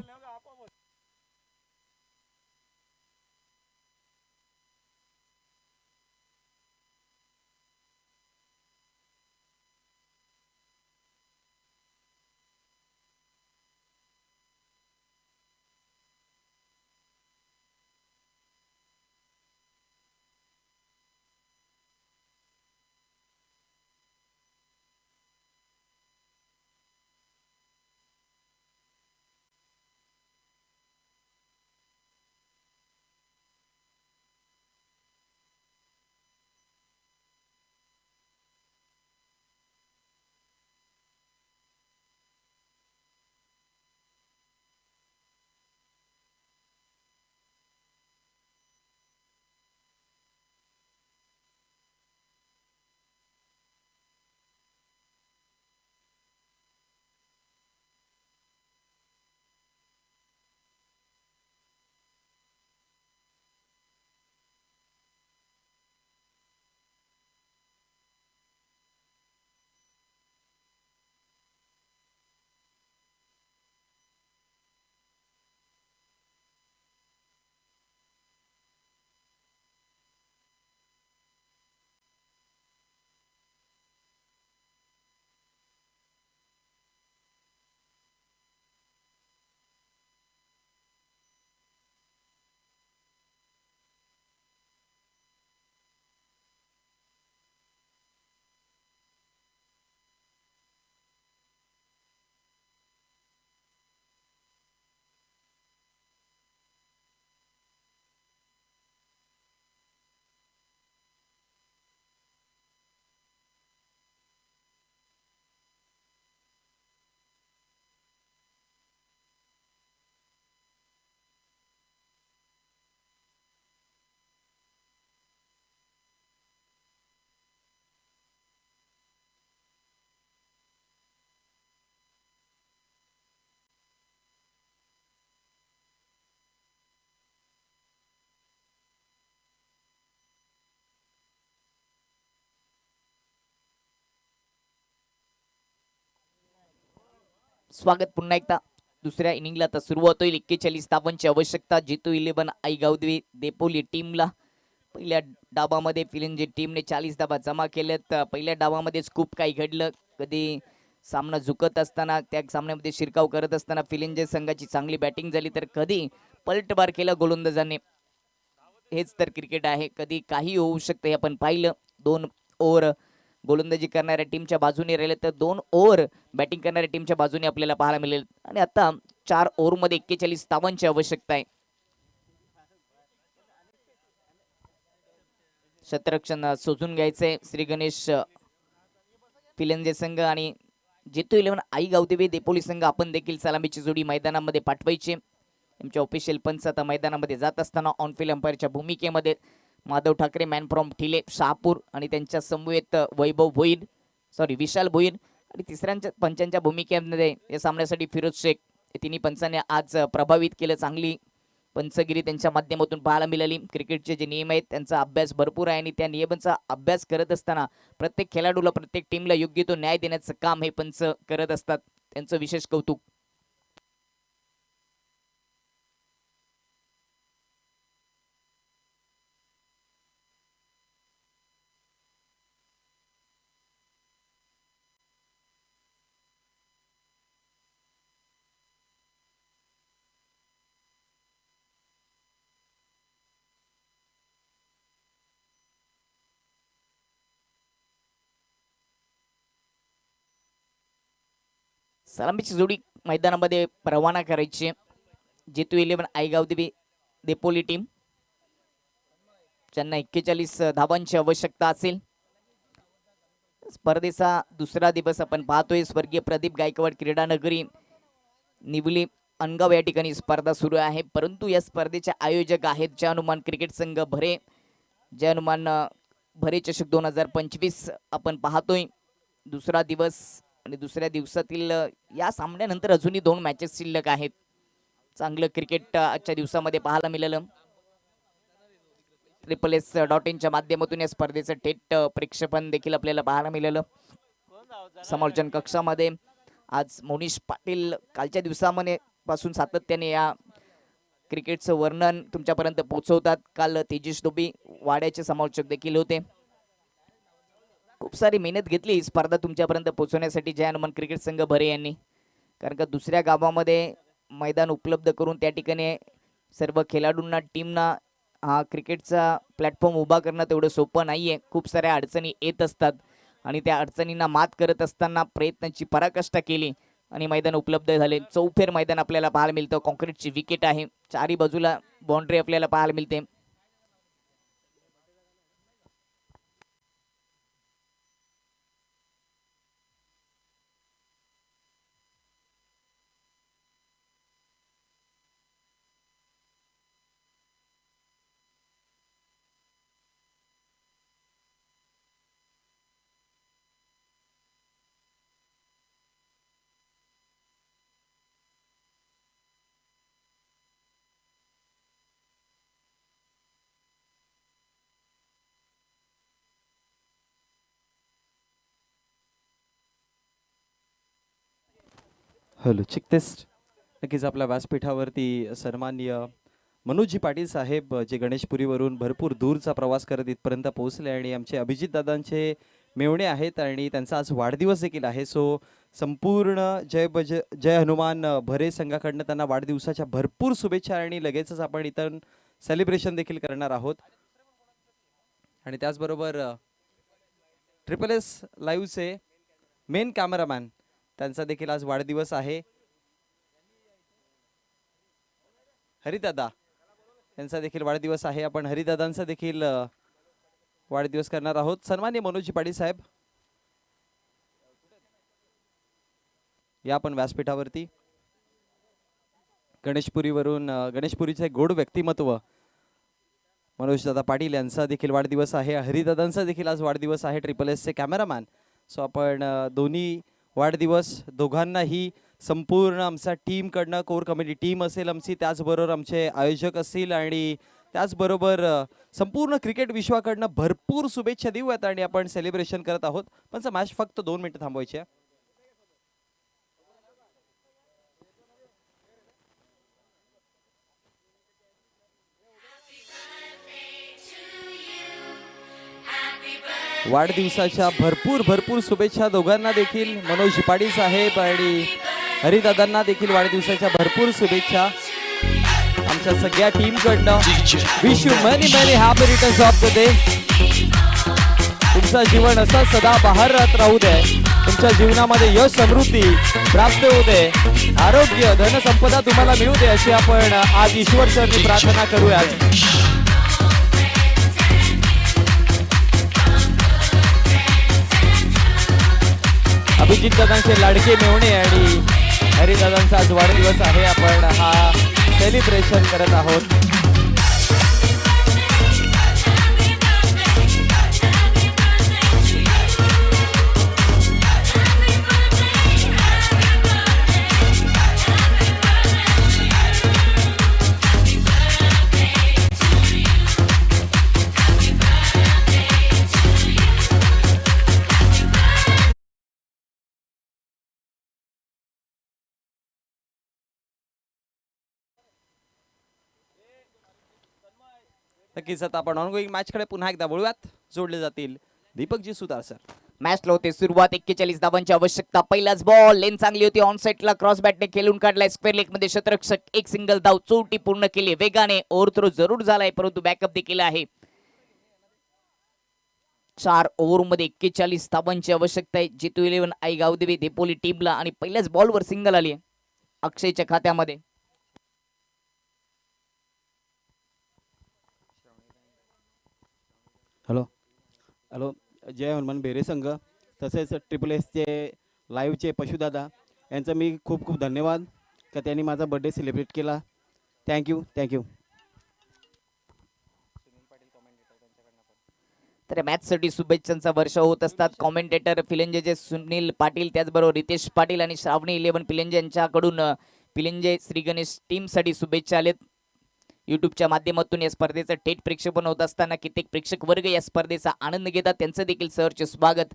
स्वागत पुन्हा एकदा दुसऱ्या इनिंगला तर सुरुवात होईल. 41 धावांची आवश्यकता जेतू 11 आईगावदेवी देपोली टीमला. पहिल्या डावामध्ये फिलंजी टीमने 40 धावा जमा केल्यात. पहिल्या डावामध्येच खूप काही घडलं. कधी सामना झुकत असताना त्या सामन्यामध्ये शिरकाव करत असताना फिलंजी संघाची चांगली बॅटिंग झाली तर कधी पलटवार केला गोलंदाजाने. हेच तर क्रिकेट आहे, कधी काही होऊ शकते. आपण पाहिलं 2 ओव्हर गोलंदाजी करणाऱ्या टीमच्या बाजूने राहिले तर 2 ओव्हर बॅटिंग करणाऱ्या टीमच्या बाजूने आपल्याला पाहायला मिळेल. आणि आता 4 ओव्हरमध्ये 41 धावांची आवश्यकता आहे. शतरक्षण सोजून घ्यायचंय श्री गणेश फिलंजे संघ आणि जेतू 11 आईगावदेवी देपोली संघ. आपण देखील सलामीची जोडी मैदानामध्ये पाठवायची. आमच्या ऑफिशियल पंच आता मैदानामध्ये जात असताना ऑन फील्ड अंपायरच्या भूमिकेमध्ये माधव ठाकरे, मॅन फ्रॉम ठिले शहापूर आणि त्यांच्या समवेत वैभव भोईर विशाल भोईर आणि तिसऱ्यांच्या पंचांच्या भूमिकेमध्ये या सामन्यासाठी फिरोज शेख तिन्ही पंचांनी आज प्रभावित केलं. चांगली पंचगिरी त्यांच्या माध्यमातून पाहायला मिळाली. क्रिकेटचे जे नियम आहेत त्यांचा अभ्यास भरपूर आहे आणि त्या नियमांचा अभ्यास करत असताना प्रत्येक खेळाडूला प्रत्येक टीमला योग्य तो न्याय देण्याचं काम हे पंच करत असतात. त्यांचं विशेष कौतुक. सलामीची जोडी मैदानामध्ये रवाना करायची. जेतू 11 आईगावदेवी देपोली टीम ज्यांना 41 धावांची आवश्यकता असेल. स्पर्धेचा दुसरा दिवस आपण पाहतोय. स्वर्गीय प्रदीप गायकवाड क्रीडा नगरी निवली अनगाव या ठिकाणी स्पर्धा सुरू आहे. परंतु या स्पर्धेचे आयोजक आहेत जय हनुमान क्रिकेट संघ भरे. जय हनुमान भरे चषक 2025 आपण पाहतोय. दुसरा दिवस आणि दुसऱ्या दिवसातील या सामन्यानंतर अजूनही 2 मॅचेस शिल्लक आहेत. चांगलं क्रिकेट आजच्या दिवसामध्ये पाहायला मिळालं. SSS.in च्या माध्यमातून या स्पर्धेचं थेट प्रेक्षेपण देखील आपल्याला पाहायला मिळालं. समालोचन कक्षामध्ये आज मोनिश पाटील कालच्या दिवसामध्ये पासून सातत्याने या क्रिकेटचं वर्णन तुमच्यापर्यंत पोहोचवतात. काल तेजस डोबी वाड्याचे समालोचक देखील होते. खूप सारी मेहनत घेतली ही स्पर्धा तुमच्यापर्यंत पोहोचवण्यासाठी जय हनुमान क्रिकेट संघ भरे यांनी. कारण का दुसऱ्या गावामध्ये मैदान उपलब्ध करून त्या ठिकाणी सर्व खेळाडूंना टीमना हा क्रिकेटचा प्लॅटफॉर्म उभा करणं तेवढं सोपं नाही आहे. खूप साऱ्या अडचणी येत असतात आणि त्या अडचणींना मात करत असताना प्रयत्नांची पराकाष्ठा केली आणि मैदान उपलब्ध झाले. चौफेर मैदान आपल्याला पाहायला मिळतं. कॉन्क्रीटची विकेट आहे. चारी बाजूला बाउंड्री आपल्याला पाहायला मिळते. हॅलो चिकतेस्ट. नक्कीच आपल्या व्यासपीठावरती सन्माननीय मनोजजी पाटील साहेब जे गणेशपुरीवरून भरपूर दूरचा प्रवास करत इथपर्यंत पोहोचले आणि आमचे अभिजित दादांचे मेवणे आहेत आणि त्यांचा आज वाढदिवस देखील आहे. सो संपूर्ण जय हनुमान भरे संघाकडनं त्यांना वाढदिवसाच्या भरपूर शुभेच्छा आणि लगेचच आपण इथं सेलिब्रेशन देखील करणार आहोत. आणि त्याचबरोबर SSS लाईव्हचे मेन कॅमेरामॅन त्यांचा देखील आज वाढदिवस आहे. हरिदादा यांचा देखील वाढदिवस आहे. आपण हरिदादांचा देखील वाढदिवस करणार आहोत. सन्माननीय मनोजजी पाटील साहेब या आपण व्यासपीठावरती. गणेशपुरीवरून गणेशपुरीचे गोड व्यक्तिमत्व मनोजदादा पाटील यांचा देखील वाढदिवस आहे. हरिदादांचा देखील आज वाढदिवस आहे. SSSचे कॅमेरामॅन. सो आपण दोन्ही वाढदिवस दोघांनाही संपूर्ण आमचा टीमकडनं कोर कमिटी टीम असेल आमची, त्याचबरोबर आमचे आयोजक असतील आणि त्याचबरोबर संपूर्ण क्रिकेट विश्वाकडनं भरपूर शुभेच्छा देऊयात आणि आपण सेलिब्रेशन करत आहोत. पण मॅच फक्त 2 मिनिटं थांबवायची आहे. वाढदिवसाच्या भरपूर भरपूर शुभेच्छा दोघांना देखील. मनोज पाटील साहेब आणि हरिदादांना देखील वाढदिवसाच्या भरपूर शुभेच्छा आमच्या सगळ्या टीम कडनं. Wish you many many happy returns of the day. तुमचं जीवन असं सदा बहारत राहू दे. तुमच्या जीवनामध्ये यश समृद्धी प्राप्त होऊ दे. आरोग्य धन संपदा तुम्हाला मिळू दे अशी आपण आज ईश्वर चरणी प्रार्थना करूयात. अभिजित दादांचे लाडके मेवणे आणि हरिदादांचा आज वाढदिवस आहे. आपण हा सेलिब्रेशन करत आहोत. नक्कीच आता आपण ऑनगोईंग मॅच कडे पुन्हा एकदा वळूयात. जोडले जातील दीपकजी सुतार सर. मॅचला होते सुरुवात. 41 धावांची आवश्यकता. पहिलाच बॉल लेन चांगली होती. ऑन साइडला क्रॉस बॅटने खेळून काढलाय. स्क्वेअर लेग मध्ये शतरक्षक एक सिंगल धाव चोटी पूर्ण केली. वेगाने ओव्हर थ्रो जरूर झालाय परंतु बॅकअप देखील आहे. 4 ओव्हर मध्ये 41 धावांची आवश्यकता आहे. जितू 11 आई गावदेवी देपोली टीमला आणि पहिल्याच बॉलवर सिंगल आली आहे अक्षयच्या खात्यामध्ये. हॅलो हॅलो जय हनुमान बेरे संघ तसेच ट्रिपल एसचे लाईव्हचे पशुदादा यांचं मी खूप खूप धन्यवाद का त्यांनी माझा बर्थडे सेलिब्रेट केला. Thank you thank you. तर मॅचसाठी शुभेच्छांचा वर्षाव होत असतात. कॉमेंटेटर फिलंजेचे सुनील पाटील, त्याचबरोबर रितेश पाटील आणि श्रावणी 11 फिलंजे यांच्याकडून फिलंजे श्री गणेश टीमसाठी शुभेच्छा आलेत. यूट्यूबच्या माध्यमातून या स्पर्धेचं थेट प्रक्षेपण होत असताना कित्येक प्रेक्षक वर्ग या स्पर्धेचा आनंद घेतात. त्यांचं देखील सहर्ष स्वागत.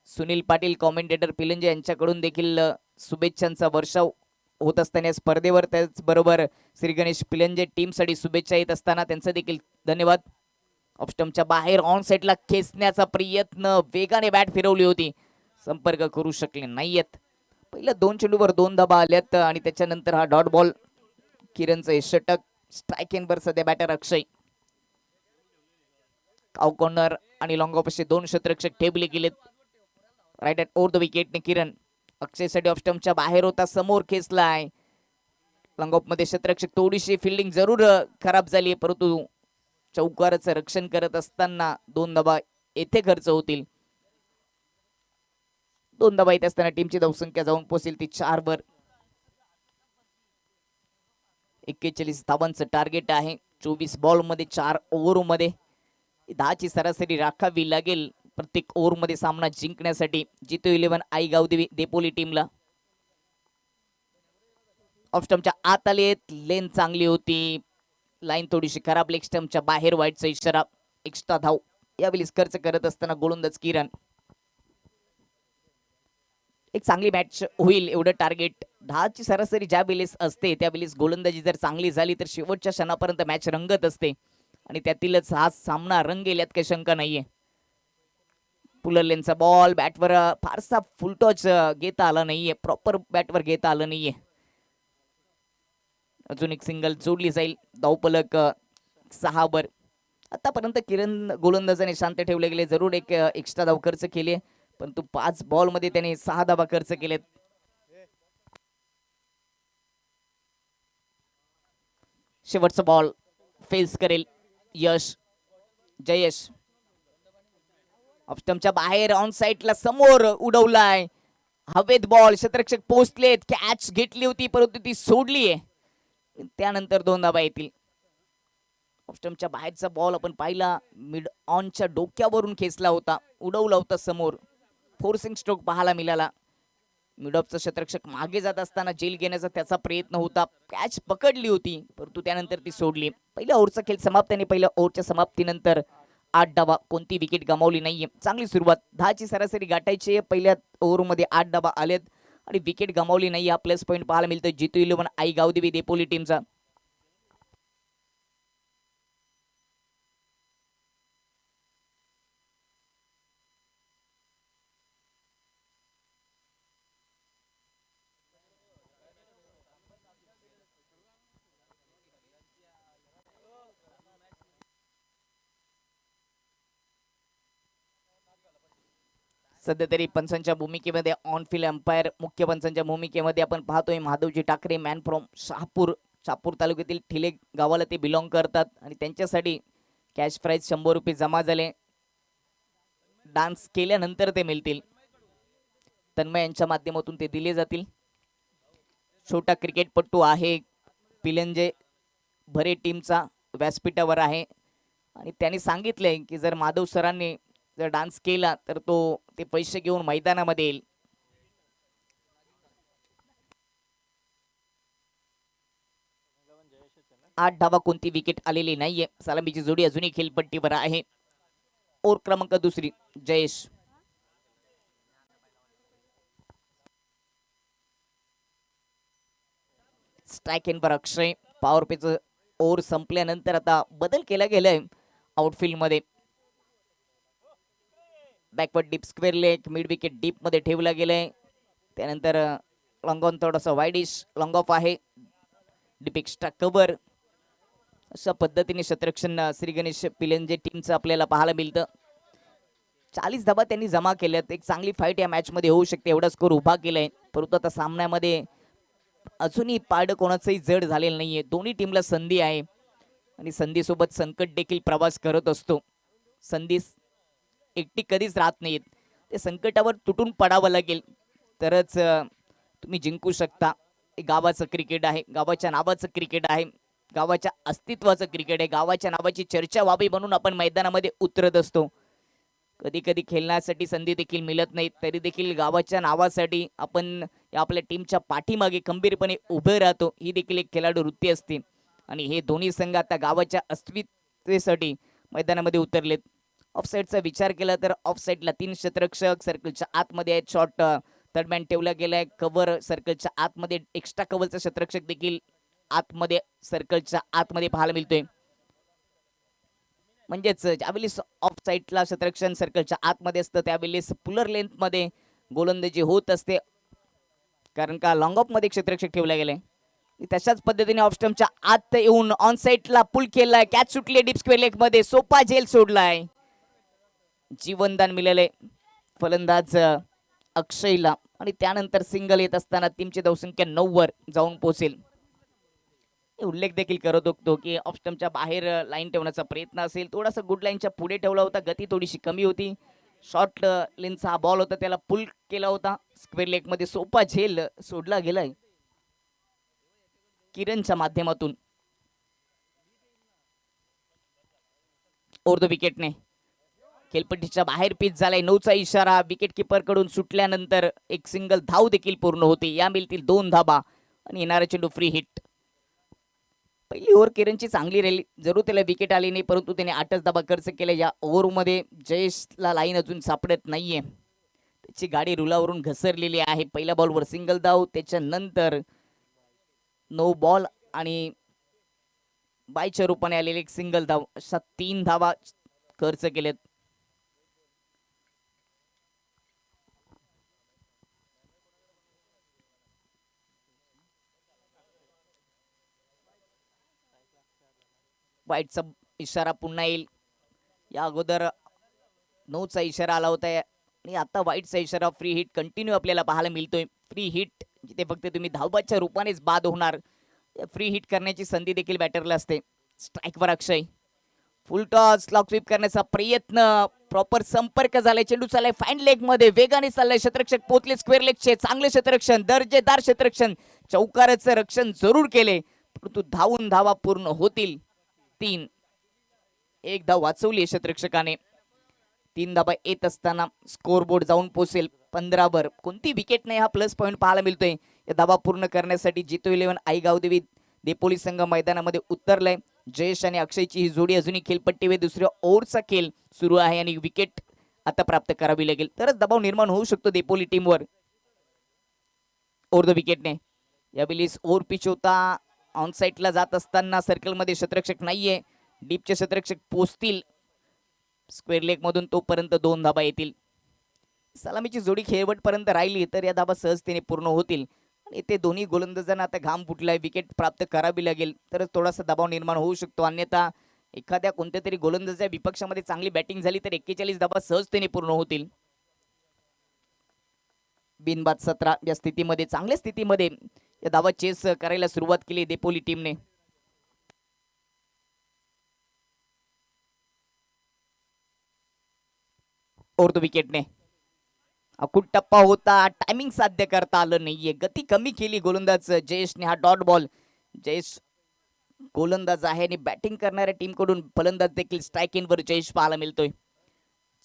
सुनील पाटील कॉमेंटेटर फिलंजे यांच्याकडून देखील शुभेच्छांचा वर्षाव होत असताना या स्पर्धेवर, त्याचबरोबर श्री गणेश फिलंजे टीमसाठी शुभेच्छा येत असताना त्यांचं देखील धन्यवाद. ऑफस्टमच्या बाहेर ऑन साइडला खेचण्याचा प्रयत्न, वेगाने बॅट फिरवली होती, संपर्क करू शकले नाहीयेत. पहिल्या 2 चेंडूवर 2 धाबा आल्यात आणि त्याच्यानंतर हा डॉट बॉल. किरणचं षटक. स्ट्राइक एंडवर सध्या बॅटर अक्षय. काव कॉर्नर आणि लॉंग ऑफ असे 2 क्षेत्ररक्षक ठेवले गेलेत. राईट ॲट ओव्हर द विकेटने किरण. अक्षयसाठी ऑफस्टमच्या बाहेर होता, समोर खेचलाय. लॉंग ऑफ मध्ये क्षेत्ररक्षक थोडीशी फिल्डिंग जरूर खराब झाली परंतु चौकाराचं रक्षण करत असताना 2 धाबा येथे खर्च होतील. 2 धाबा येत असताना टीमची धावसंख्या जाऊन पोहोचेल ती 4 वर. 41 धावांचं टार्गेट आहे. 24 बॉल मध्ये 4 ओव्हर मध्ये 10 ची सरासरी राखावी लागेल प्रत्येक ओव्हर मध्ये सामना जिंकण्यासाठी. जितो 11 आई गावदेवी देपोली टीमला. ऑफ स्टंपच्या आत आले, लेन चांगली होती, लाईन थोडीशी खराब. लेग स्टंपच्या बाहेर वाईटचा इशारा. एक्स्ट्रा धाव यावेळी खर्च करत असताना गोलंदाज किरण. एक चांगली मॅच होईल एवढं टार्गेट. 10 ची सरासरी ज्या वेळेस असते त्यावेळेस गोलंदाजी जर चांगली झाली तर शेवटच्या क्षणापर्यंत मॅच रंगत असते आणि त्यातीलच हा सामना रंगेल यात काही शंका नाहीये. पुलरलेनचा बॉल बॅटवर फारसा फुल टॉच घेता आला नाहीये, प्रॉपर बॅटवर घेता आलं नाहीये. अजून एक सिंगल जोडली जाईल. धावफलक 6 वर. आतापर्यंत किरण गोलंदाजाने शांत ठेवले गेले. जरूर एक एक्स्ट्रा धाव खर्च केली परंतु 5 बॉल मध्ये त्याने 6 धावा खर्च केलेत. शेवटचा बॉल फेस करेल यश, जयेश. ऑफस्टमच्या बाहेर ऑन साइडला समोर उडवलाय. हवेत बॉल, क्षेत्ररक्षक पोहोचलेत, कॅच घेतली होती परंतु ती सोडलीये. त्यानंतर 2 धावा येतील. ऑफस्टमच्या बाहेरचा बॉल आपण पाहिला, मिड ऑनच्या डोक्यावरून खेचला होता, उडवला होता समोर. फोर्सिंग स्ट्रोक पाहायला मिळाला. मिड ऑफचा क्षेत्ररक्षक मागे जात असताना जेल घेण्याचा त्याचा प्रयत्न होता, कॅच पकडली होती परंतु त्यानंतर ती सोडली. पहिल्या ओव्हरचा खेळ समाप्त आणि पहिल्या ओव्हरच्या समाप्तीनंतर 8 धावा, कोणती विकेट गमावली नाहीये. चांगली सुरुवात. 10 ची सरासरी गाठायची. पहिल्या ओव्हरमध्ये 8 धावा आलेत आणि विकेट गमावली नाही. हा प्लस पॉईंट पाहायला मिळतो जितू 11 आई गावदेवी देपोली टीमचा. सध्या तरी पंचांच्या भूमिकेमध्ये ऑन फील्ड अंपायर मुख्य पंचांच्या भूमिकेमध्ये आपण पाहतोय माधवजी टाकरे, मॅन फ्रॉम शहापूर तालुक्यातील ठिले गावाला ते बिलॉंग करतात आणि त्यांच्यासाठी कॅश प्राइज 100 रुपये जमा झाले. डान्स केल्यानंतर ते मिळतील. तन्मय यांच्या माध्यमातून ते दिले जातील. छोटा क्रिकेटपटू आहे, पिलंजे भरे टीमचा व्यासपीठावर आहे आणि त्यांनी सांगितलंय की जर माधव सरांनी जर डान्स केला तर तो ते पैसे घेऊन मैदानामध्ये येईल. आठ धावा, कोणती विकेट आलेली नाहीये. सलामीची जोडी अजूनही खेळपट्टीवर आहे. ओव्हर क्रमांक दुसरी, जयेश. स्ट्राईक एनवर अक्षय. पॉवर प्लेचं ओव्हर संपल्यानंतर आता बदल केला गेलाय आउटफील्ड मध्ये. Backward deep square leg, mid wicket deep मध्ये ठेवला गेलाय. त्यानंतर लॉंग ऑन थोडासा वाईडिश लॉंग ऑफ आहे. Deep extra cover. अशा पद्धतीने शतरक्षण श्री गणेश पिलंजे टीमचं आपल्याला पाहायला मिळतं. 40 धाबा त्यांनी जमा केल्यात. एक चांगली फाईट या मॅच मध्ये होऊ शकते एवढा स्कोर उभा केलाय. परंतु आता सामन्यामध्ये अजूनही पारडं कोणाचंही जड झालेलं नाहीये. दोन्ही टीमला संधी आहे आणि संधीसोबत संकट देखील प्रवास करत असतो. संधी एकटी कधीच राहत नाहीत. ते संकटावर तुटून पडावं लागेल तरच तुम्ही जिंकू शकता. गावाचं क्रिकेट आहे, गावाच्या नावाचं क्रिकेट आहे, गावाच्या अस्तित्वाचं क्रिकेट आहे. गावाच्या नावाची चर्चा व्हावी म्हणून आपण मैदानामध्ये उतरत असतो. कधी कधी खेळण्यासाठी संधी देखील मिळत नाही, तरी देखील गावाच्या नावासाठी आपण आपल्या टीमच्या पाठीमागे खंबीरपणे उभे राहतो. ही देखील एक खेळाडू वृत्ती असते आणि हे दोन्ही संघ आता गावाच्या अस्तित्वासाठी मैदानामध्ये उतरलेत. ऑफसाईडचा विचार केला तर ऑफसाईडला 3 क्षेत्ररक्षक सर्कलच्या आतमध्ये आहेत. शॉर्ट थर्डमॅन ठेवला गेलाय. कव्हर सर्कलच्या आतमध्ये, एक्स्ट्रा कव्हरचा क्षेत्ररक्षक देखील आतमध्ये सर्कलच्या आतमध्ये पाहायला मिळतोय. म्हणजेच ज्यावेळेस ऑफ साईडला क्षेत्ररक्षण सर्कलच्या आतमध्ये असतं त्यावेळेस पुलर लेंथ मध्ये गोलंदाजी होत असते, कारण का लॉंग ऑफ मध्ये क्षेत्ररक्षक ठेवला गेलाय. तशाच पद्धतीने ऑफ स्टंपच्या आत येऊन ऑन साईडला पुल केलाय. कॅच सुटली डीप स्क्वेअर लेग मध्ये. सोपा झेल सोडलाय. जीवनदान मिळालंय फलंदाज अक्षयला आणि त्यानंतर सिंगल येत असताना टीमची धावसंख्या 9 वर जाऊन पोहोचेल. उल्लेख देखील करत होतो की ऑफ स्टंपच्या बाहेर लाईन ठेवण्याचा प्रयत्न असेल. थोडासा गुड लाईनच्या पुढे ठेवला होता. गती थोडीशी कमी होती. शॉर्ट लेनचा हा बॉल होता, त्याला पुल केला होता. स्क्वेअर लेग मध्ये सोपा झेल सोडला गेलाय किरणच्या माध्यमातून. ओव्हर द विकेटने खेळपट्टीच्या बाहेर पिच झालाय. 9चा इशारा विकेट किपर कडून सुटल्यानंतर एक सिंगल धाव देखील पूर्ण होते. या मिळतील 2 धाबा आणि येणारा चेंडू फ्री हिट. पहिली ओव्हर किरणची चांगली राहिली. जरूर त्याला विकेट आली नाही, परंतु त्याने 8च धाबा खर्च केला. या ओव्हरमध्ये जयेशला लाईन अजून सापडत नाहीये. त्याची गाडी रुलावरून घसरलेली आहे. पहिल्या बॉलवर सिंगल धाव, त्याच्यानंतर 9 बॉल आणि बायच्या रूपाने आलेले एक सिंगल धाव, अशा 3 धावा खर्च केलेत. वाईटचा इशारा पुन्हा येईल. या अगोदर 9चा इशारा आला होता आणि आता वाईटचा इशारा. फ्री हिट कंटिन्यू आपल्याला पाहायला मिळतोय. फ्री हिट जिथे फक्त तुम्ही धावबाच्या रूपानेच बाद होणार. फ्री हिट करण्याची संधी देखील बॅटरला असते. स्ट्राईकवर अक्षय. फुल टॉस, लॉक स्वीप करण्याचा प्रयत्न. प्रॉपर संपर्क झालाय. चेंडू चाललाय फाईन लेग मध्ये, वेगाने चाललाय. क्षेत्ररक्षक पोचले स्क्वेअर लेगचे. चांगले क्षेत्ररक्षण, दर्जेदार क्षेत्ररक्षण. चौकाराचं रक्षण जरूर केले, परंतु धावून धावा पूर्ण होतील 3. 1 धाव वाचवली क्षेत्ररक्षकाने. 3 धाबा येत असताना स्कोर बोर्ड जाऊन पोहोचेल 15 वर. कोणती विकेट नाही हा प्लस पॉईंट पाहायला मिळतोय. या धाबा पूर्ण करण्यासाठी जितो 11 आई गावदेवी देपोली संघ मैदानामध्ये उतरलाय. जयेश आणि अक्षयची ही जोडी अजूनही खेळपट्टीवर दुसऱ्या ओव्हरचा खेळ सुरू आहे आणि विकेट आता प्राप्त करावी लागेल तरच दबाव निर्माण होऊ शकतो देपोली टीमवर. ओव्हर द विकेटने यावेळी ओव्हर पिच होता. ऑन साईडला जात असताना सर्कलमध्ये क्षेत्ररक्षक नाहीये. डीपचे क्षेत्ररक्षक पोचतील स्क्वेअर लेग मधून, तोपर्यंत 2 धाबा येतील. सलामीची जोडी खेळवटपर्यंत राहिली तर या धाबा सहजतेने पूर्ण होतील आणि ते दोन्ही गोलंदाजांना आता घाम फुटलाय. विकेट प्राप्त करावी लागेल तरच थोडासा दबाव निर्माण होऊ शकतो, अन्यथा एखाद्या कोणत्या तरी गोलंदाजा विपक्षामध्ये चांगली बॅटिंग झाली तर 41 धाबा सहजतेने पूर्ण होतील. बिनबाद 17 या स्थितीमध्ये चांगल्या स्थितीमध्ये या धावा चेस करायला सुरुवात केली देपोली टीमने. ओव्हर द विकेटने अकुट टप्पा होता, टायमिंग साध्य करता आलं नाहीये, गती कमी केली गोलंदाज जयेशने. हा डॉट बॉल. जयेश गोलंदाज आहे आणि बॅटिंग करणाऱ्या टीम कडून फलंदाज देखील स्ट्राईक इन वर जयेश पाहायला मिळतोय.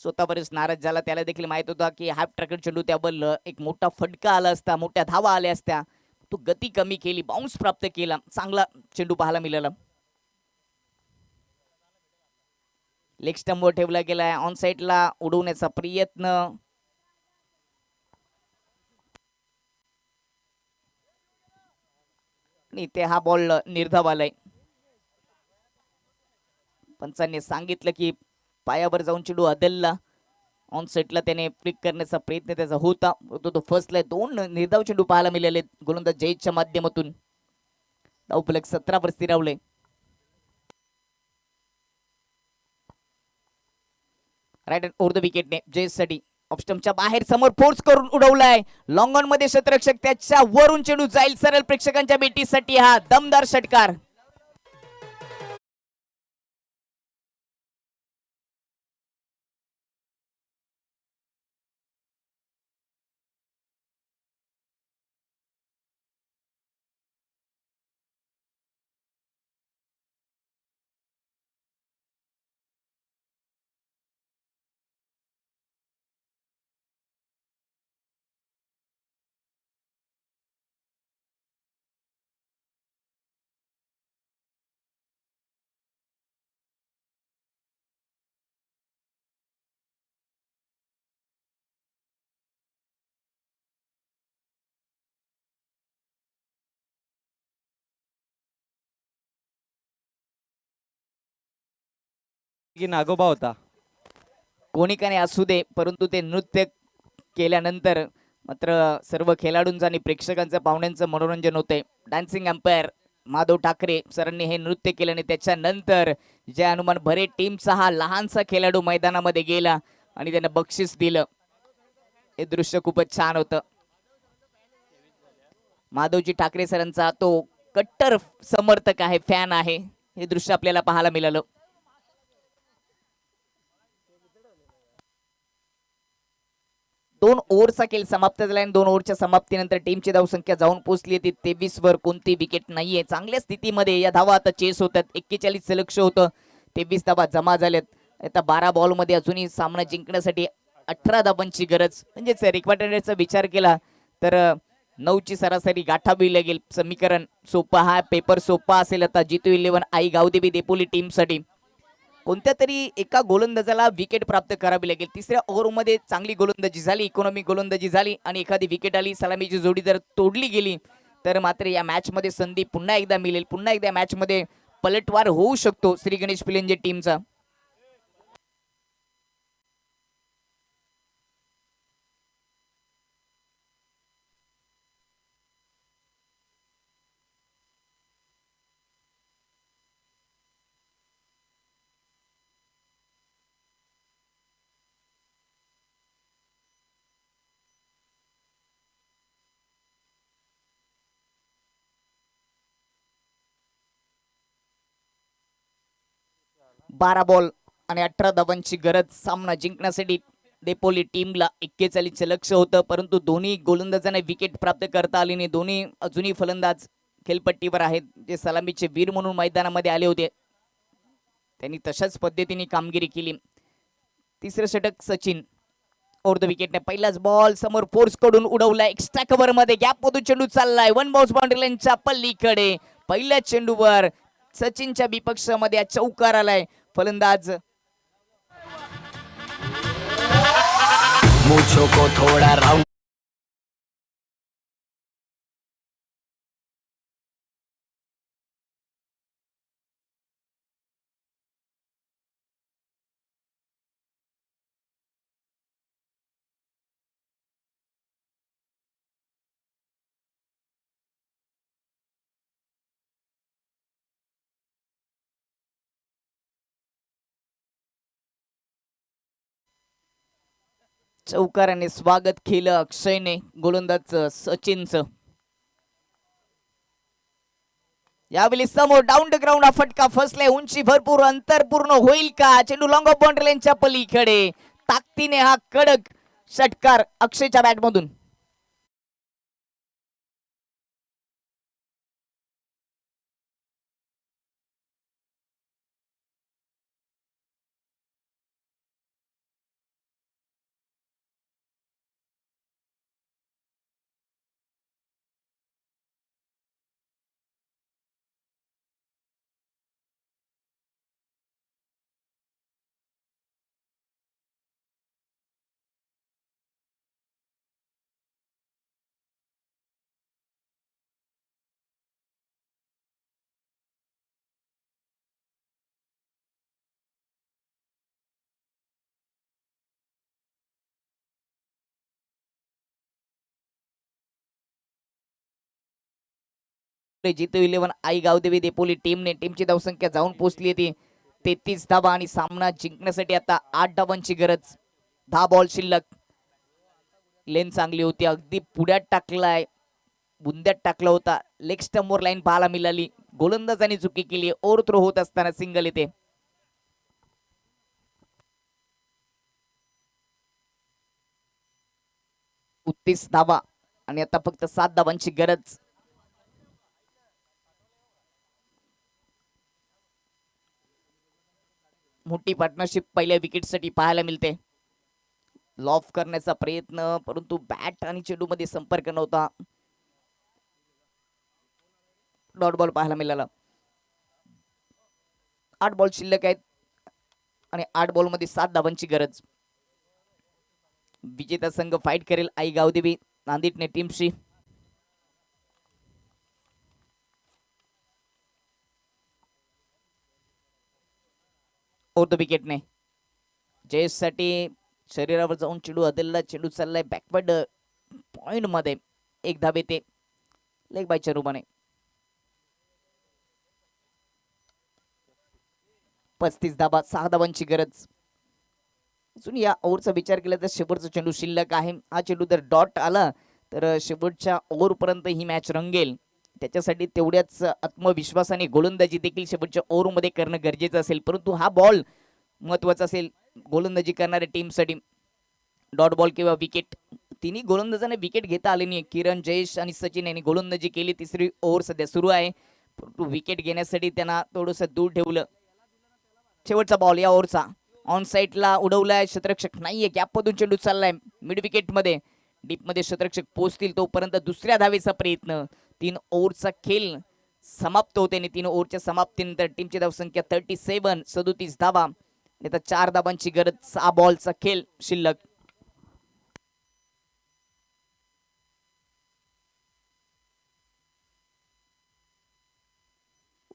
स्वतःवरच नाराज झाला, त्याला देखील माहित होता की हाफ ट्रॅकेट चेंडू त्याबल एक मोठा फटका आला असता, मोठ्या धावा आल्या असत्या. तो गती कमी केली, बाउन्स प्राप्त केला, चांगला चेंडू पाहायला मिळाला. लेग स्टंपवर ठेवला गेलाय, ऑन साईडला उडवण्याचा प्रयत्न. आणि इथे हा बॉल निर्धाव आलाय. पंचांनी सांगितलं की पायावर जाऊन चेंडू अदलला, ऑन सेटला त्याने फ्लिक करण्याचा प्रयत्न त्याचा होता, तो फर्स्टला. दोन निर्धाव चेंडू पाहायला मिळाले गोलंदाज जयेशच्या माध्यमातून. धावफलक 17 वर स्थिरावले. राईट हँड ओव्हर द विकेटने जयेशसाठी ऑफस्टंपच्या बाहेर समोर फोर्स करून उडवलाय. लॉंग ऑन मध्ये शतरक्षक त्याच्या वरून चेंडू जाईल सरळ प्रेक्षकांच्या भेटीसाठी. हा दमदार षटकार. की नागोबा होता. कोणी का नाही असू दे, परंतु ते नृत्य केल्यानंतर मात्र सर्व खेळाडूंचं आणि प्रेक्षकांचं पाहुण्यांचं मनोरंजन होतंय. डान्सिंग अंपायर माधव ठाकरे सरांनी हे नृत्य केलं आणि त्याच्यानंतर जय हनुमान भरे टीमचा हा लहानसा खेळाडू मैदानामध्ये गेला आणि त्यानं बक्षीस दिलं. हे दृश्य खूपच छान होतं. माधवजी ठाकरे सरांचा तो कट्टर समर्थक आहे, फॅन आहे. हे दृश्य आपल्याला पाहायला मिळालं. दोन ओव्हरचा खेळ समाप्त झाला आणि 2 ओव्हरच्या समाप्तीनंतर टीमची धावसंख्या जाऊन पोहोचली ती 23 वर. कोणती विकेट नाहीये. चांगल्या स्थितीमध्ये या धावा आता चेस होतात. 41 लक्ष होतं, 23 धावा जमा झाल्यात. आता 12 बॉल मध्ये अजूनही सामना जिंकण्यासाठी 18 धावांची गरज. म्हणजेच रिक्वायरमेंटचा विचार केला तर 9ची सरासरी गाठावी लागेल. समीकरण सोपं, हा पेपर सोपा असेल. आता जितू 11 आई गावदेवी देपोली टीमसाठी कोणत्या तरी एका गोलंदाजाला विकेट प्राप्त करावी लागेल. तिसऱ्या ओव्हरमध्ये चांगली गोलंदाजी झाली, इकॉनॉमिक गोलंदाजी झाली आणि एखादी विकेट आली, सलामीची जोडी जर तोडली गेली तर मात्र या मॅच मध्ये संधी पुन्हा एकदा मिळेल. पुन्हा एकदा मॅच मध्ये पलटवार होऊ शकतो श्री गणेश पिलेंजे टीमचा. बारा बॉल आणि 18 धावांची गरज सामना जिंकण्यासाठी देपोली टीमला. 41 लक्ष होतं, परंतु दोन्ही गोलंदाजांना विकेट प्राप्त करता आली नाही. दोन्ही अजूनही फलंदाज खेळपट्टीवर आहेत, जे सलामीचे वीर म्हणून मैदानामध्ये आले होते. त्यांनी तशाच पद्धतीने कामगिरी केली. तिसरं षटक सचिन ओव्हर द विकेटने. पहिलाच बॉल समोर फोर्स कडून उडवला, एक्स्ट्रा कव्हर मध्ये गॅप मधून चेंडू चाललाय वन बाउन्स बाउंड्री लाईनच्या पल्लीकडे. पहिल्या चेंडूवर सचिनच्या विपक्षामध्ये चौकार आलाय. फलंदाज मुझको को थोड़ा राउंड चौकाराने स्वागत केलं अक्षयने गोलंदाज सचिनचं. यावेळी समोर डाऊन द ग्राउंड हा फटका फसलाय. उंची भरपूर, अंतर पूर्ण होईल का? चेंडू लॉंग ऑफ बाउंड्री लाईनच्या पलीकडे. ताकदीने हा कडक षटकार अक्षयच्या बॅट मधून. जितो 11 आई गावदेवी देपोली टीमची धावसंख्या जाऊन पोहोचली ती 33 धावा आणि सामना जिंकण्यासाठी आता 8 धावांची गरज. 10 बॉल शिल्लक. लेन चांगली होती, अगदी पुढ्यात टाकलाय, बुंद्यात टाकला होता. लेग स्टंपवर लाईन पाहायला मिळाली. गोलंदाजाने चुकी केली. ओव्हर थ्रो होत असताना सिंगल येते. उत्तीस धावा आणि आता फक्त 7 धावांची गरज. मोठी पार्टनरशिप पहिल्या विकेटसाठी पाहायला मिळते. लॉफ करण्याचा प्रयत्न, परंतु बॅट आणि चेंडू मध्ये संपर्क नव्हता. डॉट बॉल पाहायला मिळाला. 8 बॉल शिल्लक आहेत आणि 8 बॉल मध्ये 7 धावांची गरज. विजेता संघ फाईट करेल आई गावदेवी नांदेडने टीमशी. विकेटने जयेश साठी शरीरावर जाऊन चेंडू अदलला. चेंडू चाललाय बॅकवर्ड पॉइंट मध्ये. 1 धाव येते लेग बायच्या रूपाने. 35 धावा, 6 धावांची गरज. अजून या ओव्हरचा विचार केला तर शेवटचा चेंडू शिल्लक आहे. हा चेंडू जर डॉट आला तर शेवटच्या ओव्हर पर्यंत ही मॅच रंगेल. त्याच्यासाठी तेवढ्याच आत्मविश्वासाने गोलंदाजी देखील शेवटच्या ओव्हर मध्ये करणं गरजेचं असेल. परंतु हा बॉल महत्वाचा असेल गोलंदाजी करणाऱ्या टीमसाठी. डॉट बॉल किंवा विकेट, तिन्ही गोलंदाजांना विकेट घेता आले नाही. किरण, जयेश आणि सचिन यांनी गोलंदाजी केली. तिसरी ओव्हर सध्या सुरू आहे, परंतु विकेट घेण्यासाठी त्यांना थोडंसं दूर ठेवलं. शेवटचा बॉल या ओव्हरचा ऑन साईडला उडवलाय. शतरक्षक नाहीये. गॅपमधून चेंडू चाललाय मिड विकेट मध्ये. डीप मध्ये शतरक्षक पोहोचतील तोपर्यंत दुसऱ्या धावेचा प्रयत्न. 3 ओव्हरचा खेळ समाप्त होते आणि 3 ओव्हरच्या समाप्तीनंतर टीमची धावसंख्या 37, 37 धावा. आता 4 धावांची गरज. 6 बॉलचा खेळ शिल्लक.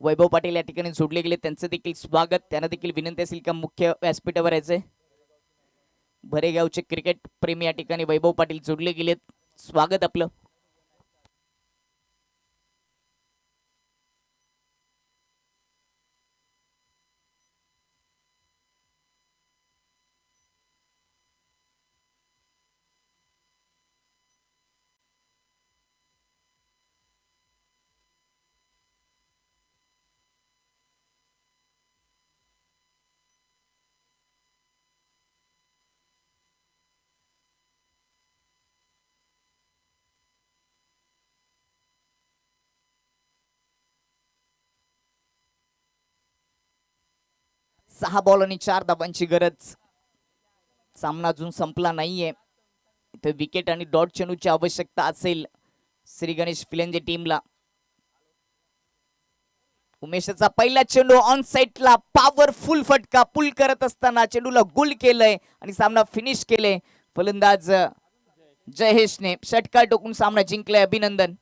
वैभव पाटील या ठिकाणी जोडले गेले, त्यांचं देखील स्वागत. त्यांना देखील विनंती असेल का मुख्य व्यासपीठावर यायचे. भरेगावचे क्रिकेट प्रेमी या ठिकाणी वैभव पाटील जोडले गेलेत. स्वागत आपलं. सहा बॉल आणि 4 धावांची गरज. सामना अजून संपला नाहीये. इथे विकेट आणि डॉट चेंडूची आवश्यकता असेल श्री गणेश फिलेंजे टीमला. उमेशचा पहिला चेंडू ऑन साइडला पॉवरफुल फटका. पुल करत असताना चेंडूला गुल केलंय आणि सामना फिनिश केले फलंदाज जयेशने. षटकार टोकून सामना जिंकलाय. अभिनंदन.